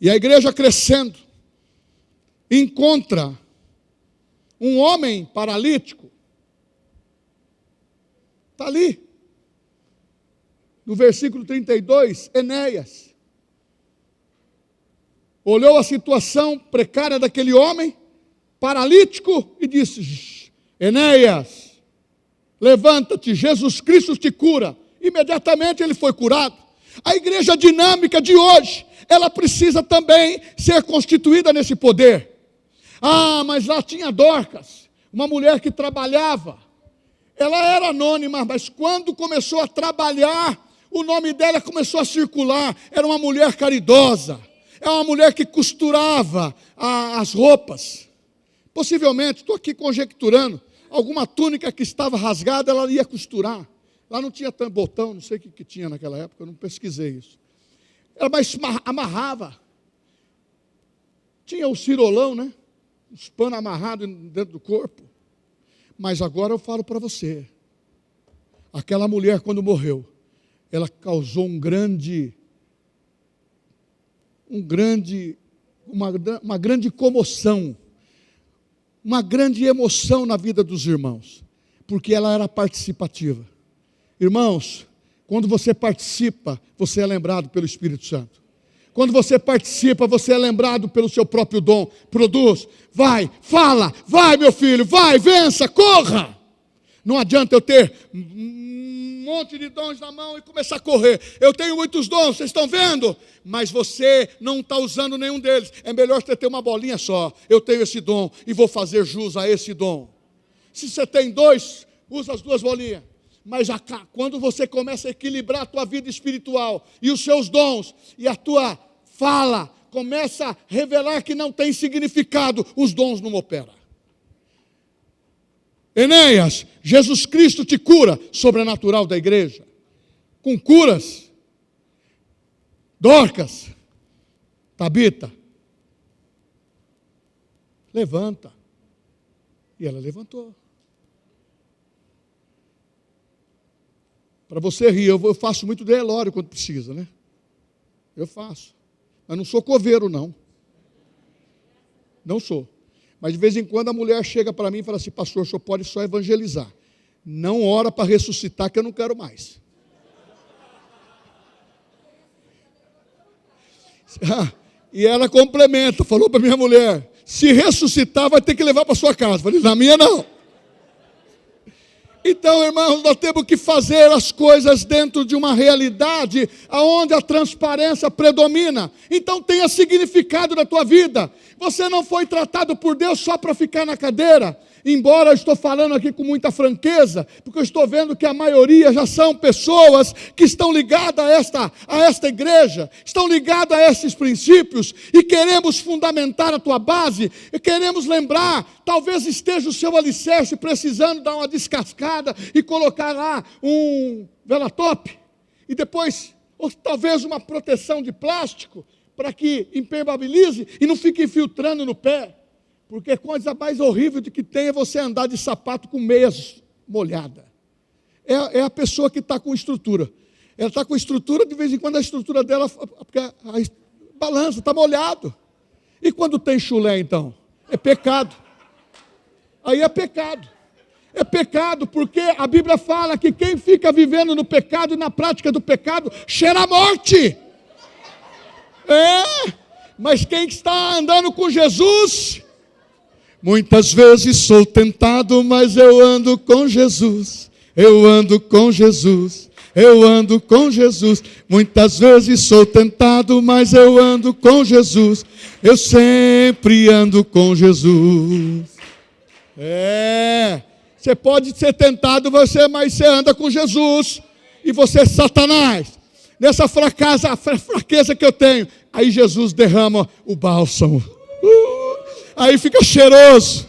E a igreja crescendo, encontra um homem paralítico. Está ali. No versículo 32, Enéas olhou a situação precária daquele homem, paralítico, e disse: Enéas, levanta-te, Jesus Cristo te cura. Imediatamente ele foi curado. A igreja dinâmica de hoje, ela precisa também ser constituída nesse poder. Ah, mas lá tinha Dorcas, uma mulher que trabalhava. Ela era anônima, mas quando começou a trabalhar, o nome dela começou a circular. Era uma mulher caridosa. É uma mulher que costurava as roupas. Possivelmente, estou aqui conjecturando, alguma túnica que estava rasgada, ela ia costurar. Lá não tinha tanto botão, não sei o que tinha naquela época, eu não pesquisei isso. Ela mais amarrava. Tinha o cirolão, né? Os panos amarrados dentro do corpo. Mas agora eu falo para você. Aquela mulher, quando morreu, ela causou uma grande comoção, uma grande emoção na vida dos irmãos, porque ela era participativa. Irmãos, quando você participa, você é lembrado pelo Espírito Santo. Quando você participa, você é lembrado pelo seu próprio dom. Produz, vai, fala, vai meu filho, vai, vença, corra. Não adianta eu ter um monte de dons na mão e começar a correr. Eu tenho muitos dons, vocês estão vendo? Mas você não está usando nenhum deles. É melhor você ter uma bolinha só. Eu tenho esse dom e vou fazer jus a esse dom. Se você tem dois, usa as duas bolinhas. Mas quando você começa a equilibrar a tua vida espiritual e os seus dons e a tua fala começa a revelar que não tem significado, os dons não operam. Enéas, Jesus Cristo te cura, sobrenatural da igreja, com curas. Dorcas, Tabita, levanta. E ela levantou. Para você rir, eu faço muito de velório quando precisa, né? Eu faço. Mas não sou coveiro, não. Não sou. Mas de vez em quando a mulher chega para mim e fala assim: pastor, o senhor pode só evangelizar. Não ora para ressuscitar, que eu não quero mais. E ela complementa, falou para minha mulher: se ressuscitar, vai ter que levar para sua casa. Eu falei: na minha não. Então, irmãos, nós temos que fazer as coisas dentro de uma realidade onde a transparência predomina. Então tenha significado na tua vida. Você não foi tratado por Deus só para ficar na cadeira. Embora eu estou falando aqui com muita franqueza, porque eu estou vendo que a maioria já são pessoas que estão ligadas a esta igreja, estão ligadas a esses princípios, e queremos fundamentar a tua base, e queremos lembrar, talvez esteja o seu alicerce precisando dar uma descascada e colocar lá um velatop, e depois, ou talvez uma proteção de plástico, para que impermeabilize e não fique infiltrando no pé. Porque a coisa mais horrível de que tem é você andar de sapato com meias molhadas. É a pessoa que está com estrutura. Ela está com estrutura, de vez em quando a estrutura dela balança, está molhado. E quando tem chulé, então? É pecado. Aí é pecado. É pecado porque a Bíblia fala que quem fica vivendo no pecado e na prática do pecado cheira a morte. Mas quem está andando com Jesus... Muitas vezes sou tentado, mas eu ando com Jesus. Eu ando com Jesus. Eu ando com Jesus. Muitas vezes sou tentado, mas eu ando com Jesus. Eu sempre ando com Jesus. Você pode ser tentado, mas você anda com Jesus. E você é Satanás. Nessa fraqueza que eu tenho, aí Jesus derrama o bálsamo. Aí fica cheiroso.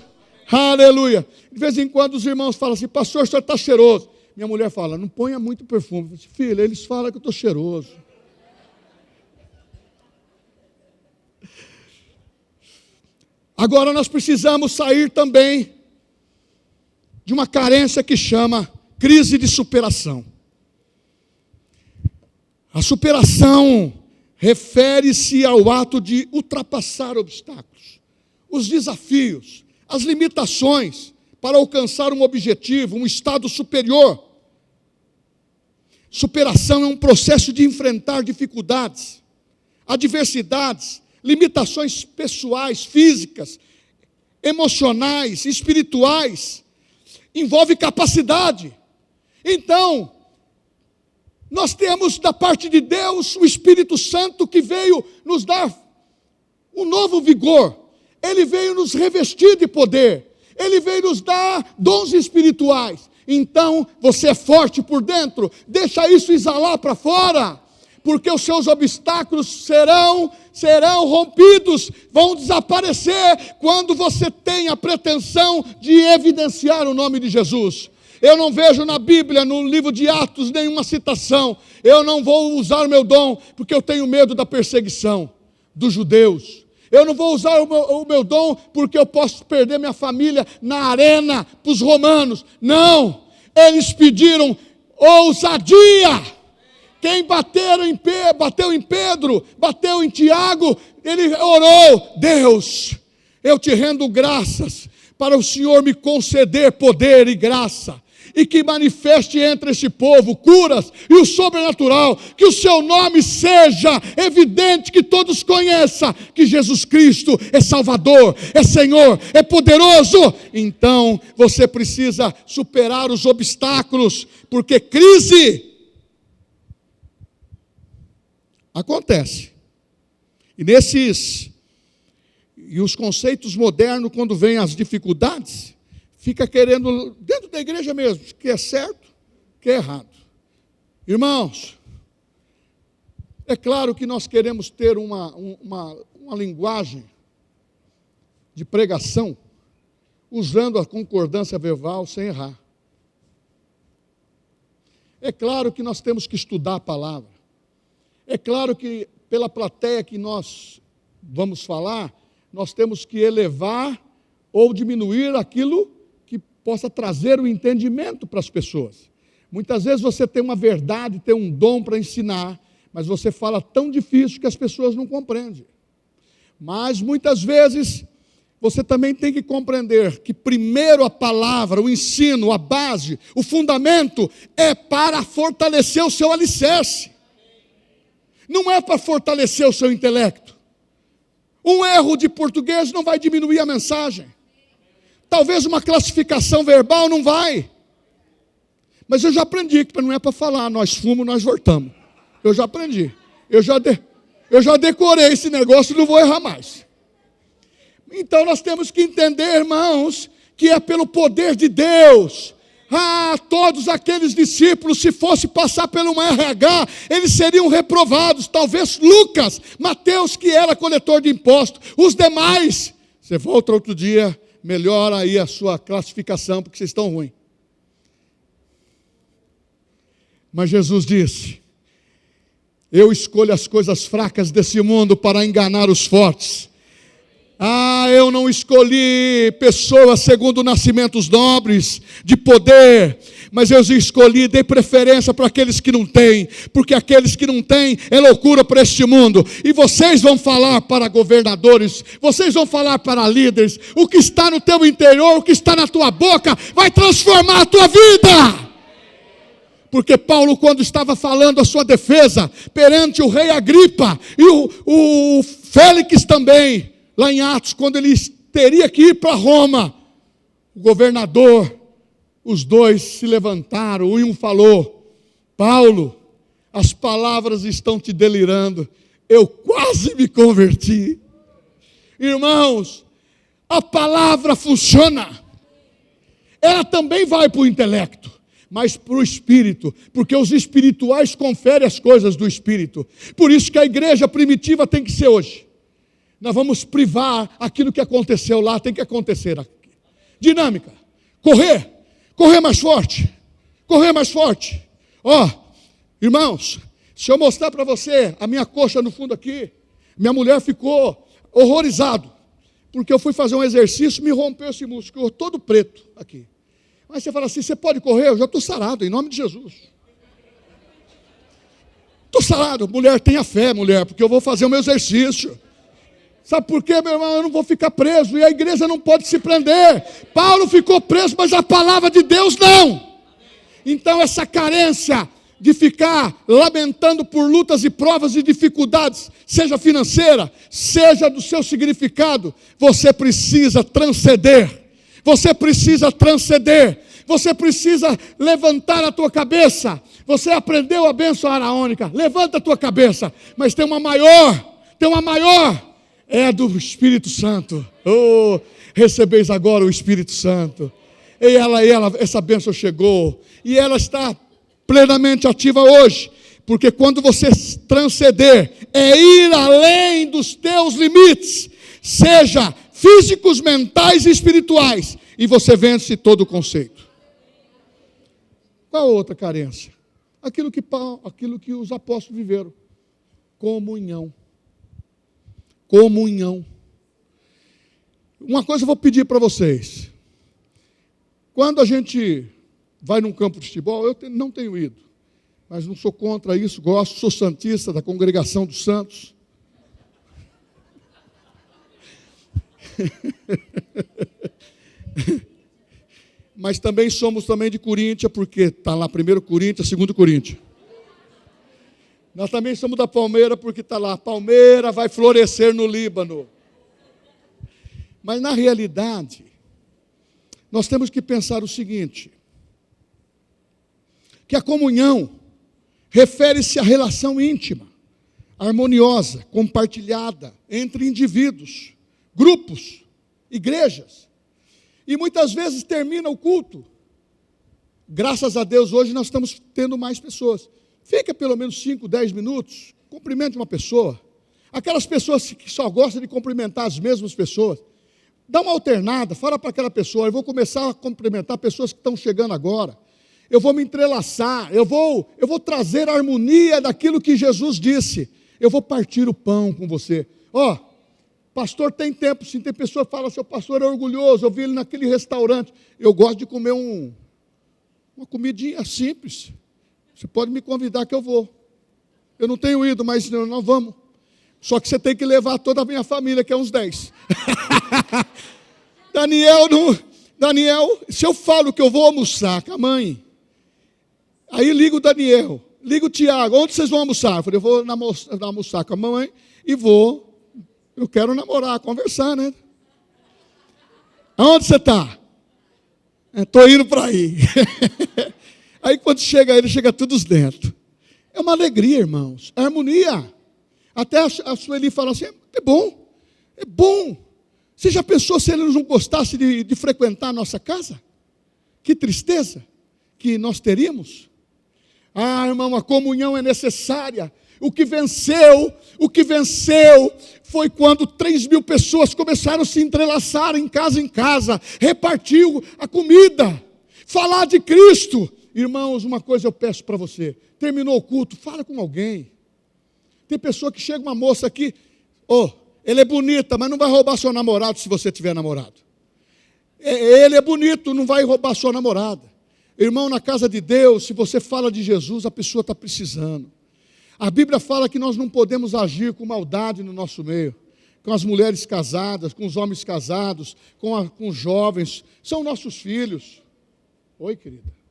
Aleluia. De vez em quando os irmãos falam assim: pastor, o senhor está cheiroso. Minha mulher fala: não ponha muito perfume. Eu disse: filha, eles falam que eu estou cheiroso. Agora nós precisamos sair também de uma carência que chama crise de superação. A superação refere-se ao ato de ultrapassar obstáculos, os desafios, as limitações para alcançar um objetivo, um estado superior. Superação é um processo de enfrentar dificuldades, adversidades, limitações pessoais, físicas, emocionais, espirituais. Envolve capacidade. Então, nós temos da parte de Deus o Espírito Santo que veio nos dar um novo vigor. Ele veio nos revestir de poder. Ele veio nos dar dons espirituais. Então, você é forte por dentro. Deixa isso exalar para fora. Porque os seus obstáculos serão rompidos, vão desaparecer quando você tem a pretensão de evidenciar o nome de Jesus. Eu não vejo na Bíblia, no livro de Atos, nenhuma citação: eu não vou usar o meu dom porque eu tenho medo da perseguição dos judeus. Eu não vou usar o meu dom porque eu posso perder minha família na arena para os romanos. Não, eles pediram ousadia. Quem bateu em Pedro, bateu em Tiago, ele orou: Deus, eu te rendo graças para o Senhor me conceder poder e graça, e que manifeste entre esse povo curas e o sobrenatural, que o seu nome seja evidente, que todos conheçam que Jesus Cristo é Salvador, é Senhor, é poderoso. Então você precisa superar os obstáculos, porque crise acontece. E os conceitos modernos, quando vêm as dificuldades, fica querendo, dentro da igreja mesmo, que é certo, que é errado. Irmãos, é claro que nós queremos ter uma linguagem de pregação, usando a concordância verbal sem errar. É claro que nós temos que estudar a palavra. É claro que pela plateia que nós vamos falar, nós temos que elevar ou diminuir aquilo que possa trazer o entendimento para as pessoas. Muitas vezes você tem uma verdade, tem um dom para ensinar, mas você fala tão difícil que as pessoas não compreendem. Mas muitas vezes você também tem que compreender que primeiro a palavra, o ensino, a base, o fundamento é para fortalecer o seu alicerce. Não é para fortalecer o seu intelecto. Um erro de português não vai diminuir a mensagem. Talvez uma classificação verbal não vai. Mas eu já aprendi que não é para falar, nós fumamos, nós voltamos. Eu já aprendi. Eu já decorei esse negócio e não vou errar mais. Então nós temos que entender, irmãos, que é pelo poder de Deus. Todos aqueles discípulos, se fosse passar pelo RH, eles seriam reprovados. Talvez Lucas, Mateus, que era coletor de impostos, os demais. Você volta outro dia, melhora aí a sua classificação, porque vocês estão ruins. Mas Jesus disse: eu escolho as coisas fracas desse mundo para enganar os fortes. Eu não escolhi pessoas segundo nascimentos nobres, de poder, mas eu escolhi, dei preferência para aqueles que não têm, porque aqueles que não têm é loucura para este mundo. E vocês vão falar para governadores, vocês vão falar para líderes, o que está no teu interior, o que está na tua boca, vai transformar a tua vida. Porque Paulo, quando estava falando a sua defesa perante o rei Agripa e o Félix também, lá em Atos, quando ele teria que ir para Roma, o governador, os dois se levantaram, e um falou: Paulo, as palavras estão te delirando, eu quase me converti. Irmãos, a palavra funciona, ela também vai para o intelecto, mas para o espírito, porque os espirituais conferem as coisas do espírito. Por isso que a igreja primitiva tem que ser hoje. Nós vamos privar aquilo que aconteceu lá, tem que acontecer aqui. Dinâmica. Correr mais forte. Correr mais forte. Ó, irmãos, se eu mostrar para você a minha coxa no fundo aqui, minha mulher ficou horrorizado, porque eu fui fazer um exercício, me rompeu esse músculo, ficou todo preto aqui. Mas você fala assim, você pode correr? Eu já estou sarado, em nome de Jesus. Estou sarado. Mulher, tenha fé, mulher, porque eu vou fazer o meu exercício. Sabe por quê, meu irmão? Eu não vou ficar preso, e a igreja não pode se prender. Paulo ficou preso, mas a palavra de Deus não. Então essa carência de ficar lamentando por lutas e provas e dificuldades, seja financeira, seja do seu significado, você precisa transcender. Você precisa transcender. Você precisa levantar a tua cabeça. Você aprendeu a bênção araônica. Levanta a tua cabeça. Mas tem uma maior. É a do Espírito Santo. Oh, recebeis agora o Espírito Santo. E essa bênção chegou. E ela está plenamente ativa hoje. Porque quando você transcender, é ir além dos teus limites. Seja físicos, mentais e espirituais. E você vence todo o conceito. Qual outra carência? Aquilo que os apóstolos viveram. Comunhão. Uma coisa eu vou pedir para vocês. Quando a gente vai num campo de futebol, eu não tenho ido, mas não sou contra isso, gosto, sou santista da congregação dos santos. Mas também somos de Corinthians, porque está lá 1 Coríntios, 2 Coríntios. Nós também somos da Palmeira, porque está lá, Palmeira vai florescer no Líbano. Mas na realidade, nós temos que pensar o seguinte, que a comunhão refere-se à relação íntima, harmoniosa, compartilhada entre indivíduos, grupos, igrejas. E muitas vezes termina o culto. Graças a Deus, hoje nós estamos tendo mais pessoas. Fica pelo menos 5, 10 minutos, cumprimente uma pessoa. Aquelas pessoas que só gostam de cumprimentar as mesmas pessoas. Dá uma alternada, fala para aquela pessoa, eu vou começar a cumprimentar pessoas que estão chegando agora. Eu vou me entrelaçar, eu vou trazer a harmonia daquilo que Jesus disse. Eu vou partir o pão com você. Ó, pastor tem tempo, sim, tem pessoa que fala, seu pastor é orgulhoso, eu vi ele naquele restaurante. Eu gosto de comer uma comidinha simples. Você pode me convidar que eu vou. Eu não tenho ido, mas nós vamos. Só que você tem que levar toda a minha família, que é uns 10. Daniel, se eu falo que eu vou almoçar com a mãe, aí liga o Daniel, liga o Tiago, onde vocês vão almoçar? Eu falei, eu vou almoçar com a mamãe e eu quero namorar, conversar, né? Aonde você está? Estou indo para aí. Aí quando chega ele, chega todos dentro. É uma alegria, irmãos, é harmonia. Até a Sueli fala assim, é bom. Você já pensou se ele não gostasse de frequentar a nossa casa? Que tristeza que nós teríamos. Ah, irmão, a comunhão é necessária. O que venceu foi quando 3.000 pessoas começaram a se entrelaçar em casa, repartiu a comida, falar de Cristo. Irmãos, uma coisa eu peço para você, terminou o culto, fala com alguém. Tem pessoa que chega, uma moça aqui, ele é bonita, mas não vai roubar seu namorado se você tiver namorado. Ele é bonito, não vai roubar sua namorada. Irmão, na casa de Deus, se você fala de Jesus, a pessoa está precisando. A Bíblia fala que nós não podemos agir com maldade no nosso meio. Com as mulheres casadas, com os homens casados, com os jovens. São nossos filhos. Oi, querida.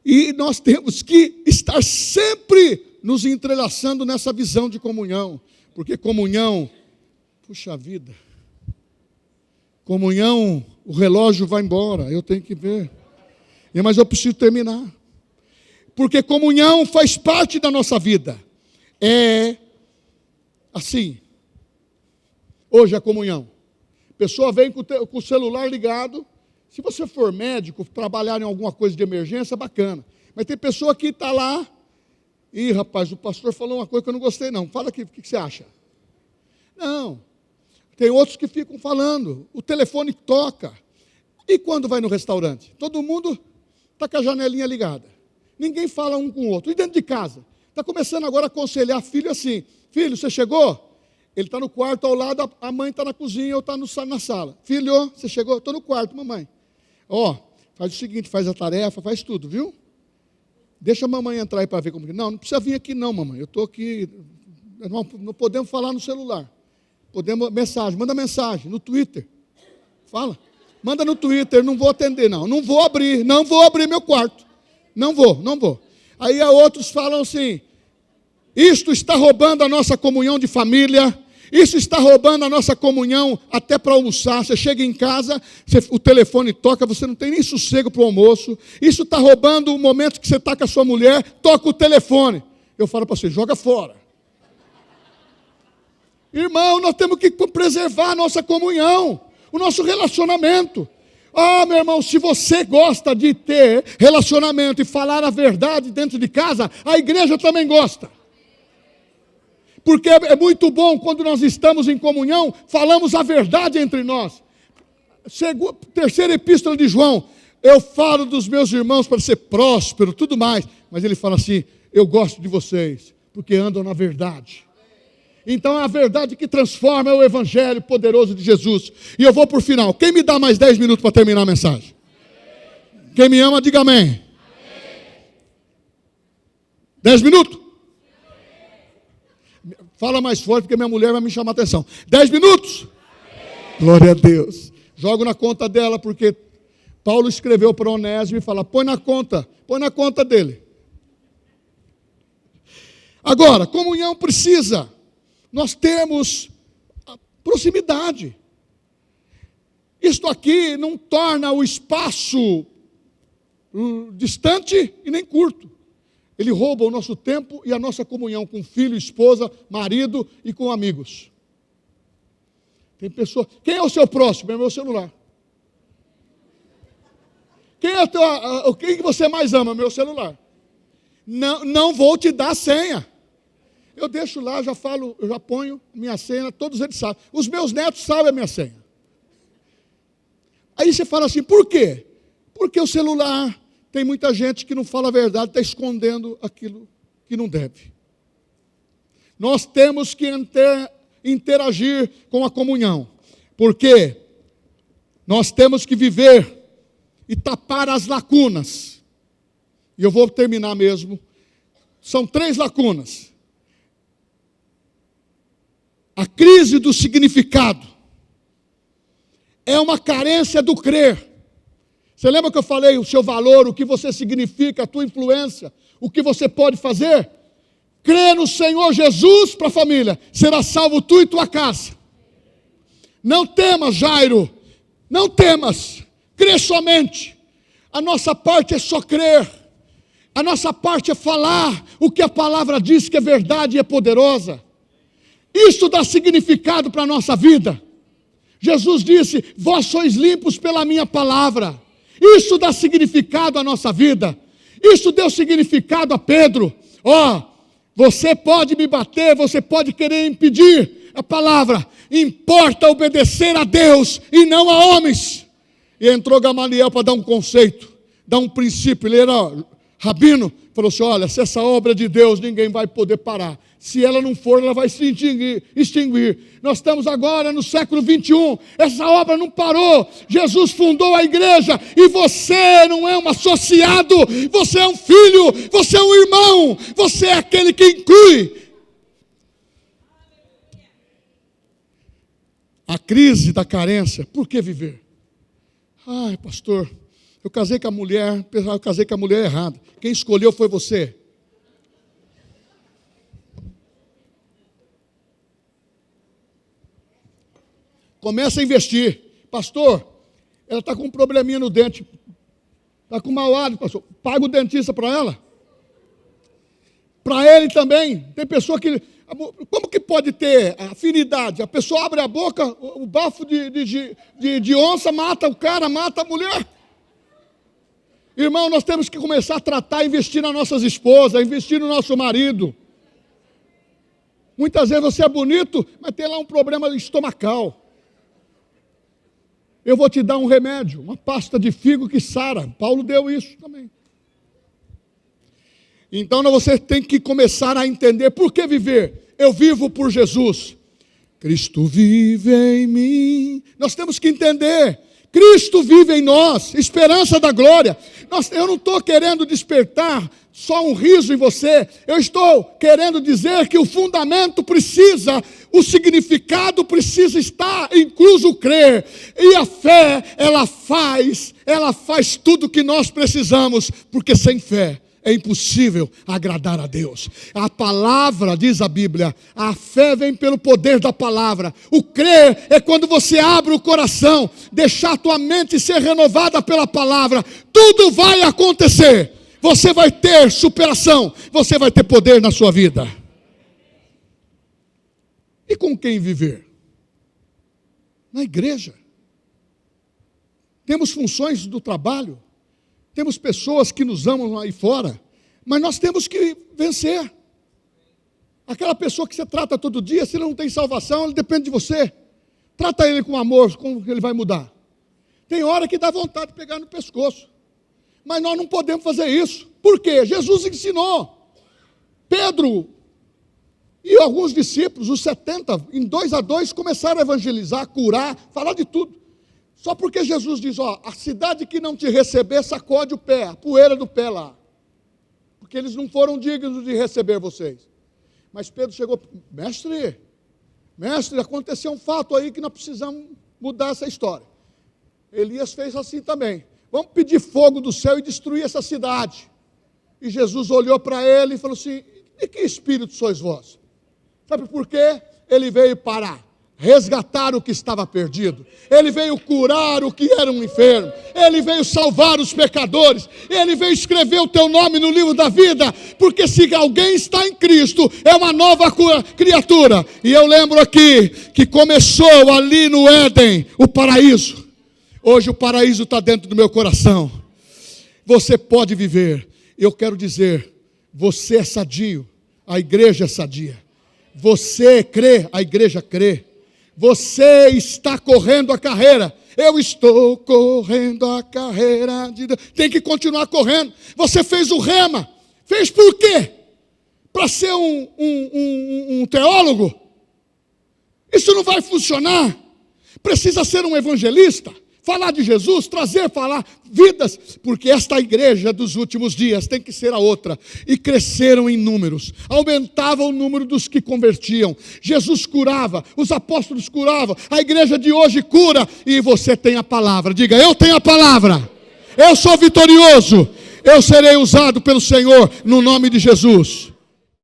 E nós temos que estar sempre nos entrelaçando nessa visão de comunhão. Porque comunhão, puxa vida. Comunhão, o relógio vai embora, eu tenho que ver. Mas eu preciso terminar. Porque comunhão faz parte da nossa vida. É assim. Hoje a comunhão. A pessoa vem com o celular ligado. Se você for médico, trabalhar em alguma coisa de emergência, bacana. Mas tem pessoa que está lá. Ih, rapaz, o pastor falou uma coisa que eu não gostei não. Fala aqui, o que você acha? Não. Tem outros que ficam falando, o telefone toca. E quando vai no restaurante? Todo mundo está com a janelinha ligada. Ninguém fala um com o outro. E dentro de casa? Está começando agora a aconselhar filho assim, filho, você chegou? Ele está no quarto ao lado, a mãe está na cozinha ou está na sala. Filho, você chegou? Estou no quarto, mamãe. Faz o seguinte, faz a tarefa, faz tudo, viu? Deixa a mamãe entrar aí para ver como que... Não precisa vir aqui não, mamãe. Eu estou aqui... Não podemos falar no celular. Manda mensagem no Twitter. Fala. Manda no Twitter, não vou atender não. Não vou abrir meu quarto. Não vou. Aí outros falam assim, isto está roubando a nossa comunhão de família, isso está roubando a nossa comunhão até para almoçar. Você chega em casa, o telefone toca, você não tem nem sossego para o almoço. Isso está roubando o momento que você está com a sua mulher, toca o telefone. Eu falo para você, joga fora. Irmão, nós temos que preservar a nossa comunhão, o nosso relacionamento. Meu irmão, se você gosta de ter relacionamento e falar a verdade dentro de casa, a igreja também gosta. Porque é muito bom quando nós estamos em comunhão, falamos a verdade entre nós. Terceira epístola de João, eu falo dos meus irmãos para ser próspero, tudo mais. Mas ele fala assim, eu gosto de vocês, porque andam na verdade. Então é a verdade que transforma, é o evangelho poderoso de Jesus. E eu vou por final. Quem me dá mais 10 minutos para terminar a mensagem? Quem me ama, diga amém. 10 minutos? Fala mais forte, porque minha mulher vai me chamar a atenção. 10 minutos? Glória a Deus. Jogo na conta dela, porque Paulo escreveu para Onésimo e fala, põe na conta dele. Agora, comunhão precisa... Nós temos proximidade. Isto aqui não torna o espaço distante e nem curto. Ele rouba o nosso tempo e a nossa comunhão com filho, esposa, marido e com amigos. Tem pessoa... Quem é o seu próximo? É o meu celular. Quem é o que você mais ama? Meu celular. Não vou te dar senha. Eu deixo lá, já ponho minha senha, todos eles sabem. Os meus netos sabem a minha senha. Aí você fala assim, por quê? Porque o celular, tem muita gente que não fala a verdade, está escondendo aquilo que não deve. Nós temos que interagir com a comunhão, porque nós temos que viver e tapar as lacunas. E eu vou terminar mesmo. São 3 lacunas. A crise do significado é uma carência do crer. Você lembra que eu falei o seu valor, o que você significa, a tua influência, o que você pode fazer? Crê no Senhor Jesus para a família, será salvo tu e tua casa. Não temas, Jairo, não temas, crê somente. A nossa parte é só crer. A nossa parte é falar o que a palavra diz que é verdade e é poderosa. Isso dá significado para a nossa vida. Jesus disse, vós sois limpos pela minha palavra. Isso dá significado à nossa vida. Isso deu significado a Pedro. Você pode me bater, você pode querer impedir a palavra. Importa obedecer a Deus e não a homens. E entrou Gamaliel para dar um conceito, dar um princípio. Ele era rabino, falou assim, olha, se essa obra é de Deus, ninguém vai poder parar. Se ela não for, ela vai se extinguir. Nós estamos agora no século 21. Essa obra não parou. Jesus fundou a igreja. E você não é um associado. Você é um filho. Você é um irmão. Você é aquele que inclui. A crise da carência. Por que viver? Ai, pastor, eu casei com a mulher errada. Quem escolheu foi você. Começa a investir. Pastor, ela está com um probleminha no dente. Está com mau hálito, pastor. Paga o dentista para ela. Para ele também. Tem pessoa que... Como que pode ter afinidade? A pessoa abre a boca, o bafo de onça mata o cara, mata a mulher. Irmão, nós temos que começar a tratar, investir nas nossas esposas, investir no nosso marido. Muitas vezes você é bonito, mas tem lá um problema estomacal. Eu vou te dar um remédio, uma pasta de figo que sara. Paulo deu isso também. Então você tem que começar a entender por que viver. Eu vivo por Jesus. Cristo vive em mim. Nós temos que entender. Cristo vive em nós, esperança da glória. Eu não estou querendo despertar só um riso em você. Eu estou querendo dizer que o fundamento precisa, o significado precisa estar incluso crer. E a fé, ela faz tudo o que nós precisamos, porque sem fé é impossível agradar a Deus. A palavra, diz a Bíblia, a fé vem pelo poder da palavra. O crer é quando você abre o coração, deixar a tua mente ser renovada pela palavra. Tudo vai acontecer. Você vai ter superação. Você vai ter poder na sua vida. E com quem viver? Na igreja. Temos funções do trabalho. Temos pessoas que nos amam aí fora, mas nós temos que vencer. Aquela pessoa que você trata todo dia, se ele não tem salvação, ele depende de você. Trata ele com amor, como que ele vai mudar? Tem hora que dá vontade de pegar no pescoço. Mas nós não podemos fazer isso. Por quê? Jesus ensinou. Pedro e alguns discípulos, os 70, em 2 a 2, começaram a evangelizar, curar, falar de tudo. Só porque Jesus diz, a cidade que não te receber, sacode o pé, a poeira do pé lá. Porque eles não foram dignos de receber vocês. Mas Pedro chegou, mestre, aconteceu um fato aí que nós precisamos mudar essa história. Elias fez assim também. Vamos pedir fogo do céu e destruir essa cidade. E Jesus olhou para ele e falou assim, de que espírito sois vós? Sabe por quê? Ele veio para resgatar o que estava perdido. Ele veio curar o que era um enfermo. Ele veio salvar os pecadores. Ele veio escrever o teu nome no livro da vida. Porque se alguém está em Cristo, é uma nova criatura. E eu lembro aqui que começou ali no Éden, o paraíso. Hoje o paraíso está dentro do meu coração. Você pode viver. Eu quero dizer, você é sadio, a igreja é sadia. Você crê, a igreja crê. Você está correndo a carreira. Eu estou correndo a carreira de Deus. Tem que continuar correndo. Você fez o rema. Fez por quê? Para ser um teólogo? Isso não vai funcionar. Precisa ser um evangelista. Falar de Jesus, falar vidas, porque esta igreja dos últimos dias tem que ser a outra. E cresceram em números, aumentava o número dos que convertiam. Jesus curava, os apóstolos curavam, a igreja de hoje cura, e você tem a palavra. Diga, eu tenho a palavra, eu sou vitorioso, eu serei usado pelo Senhor, no nome de Jesus.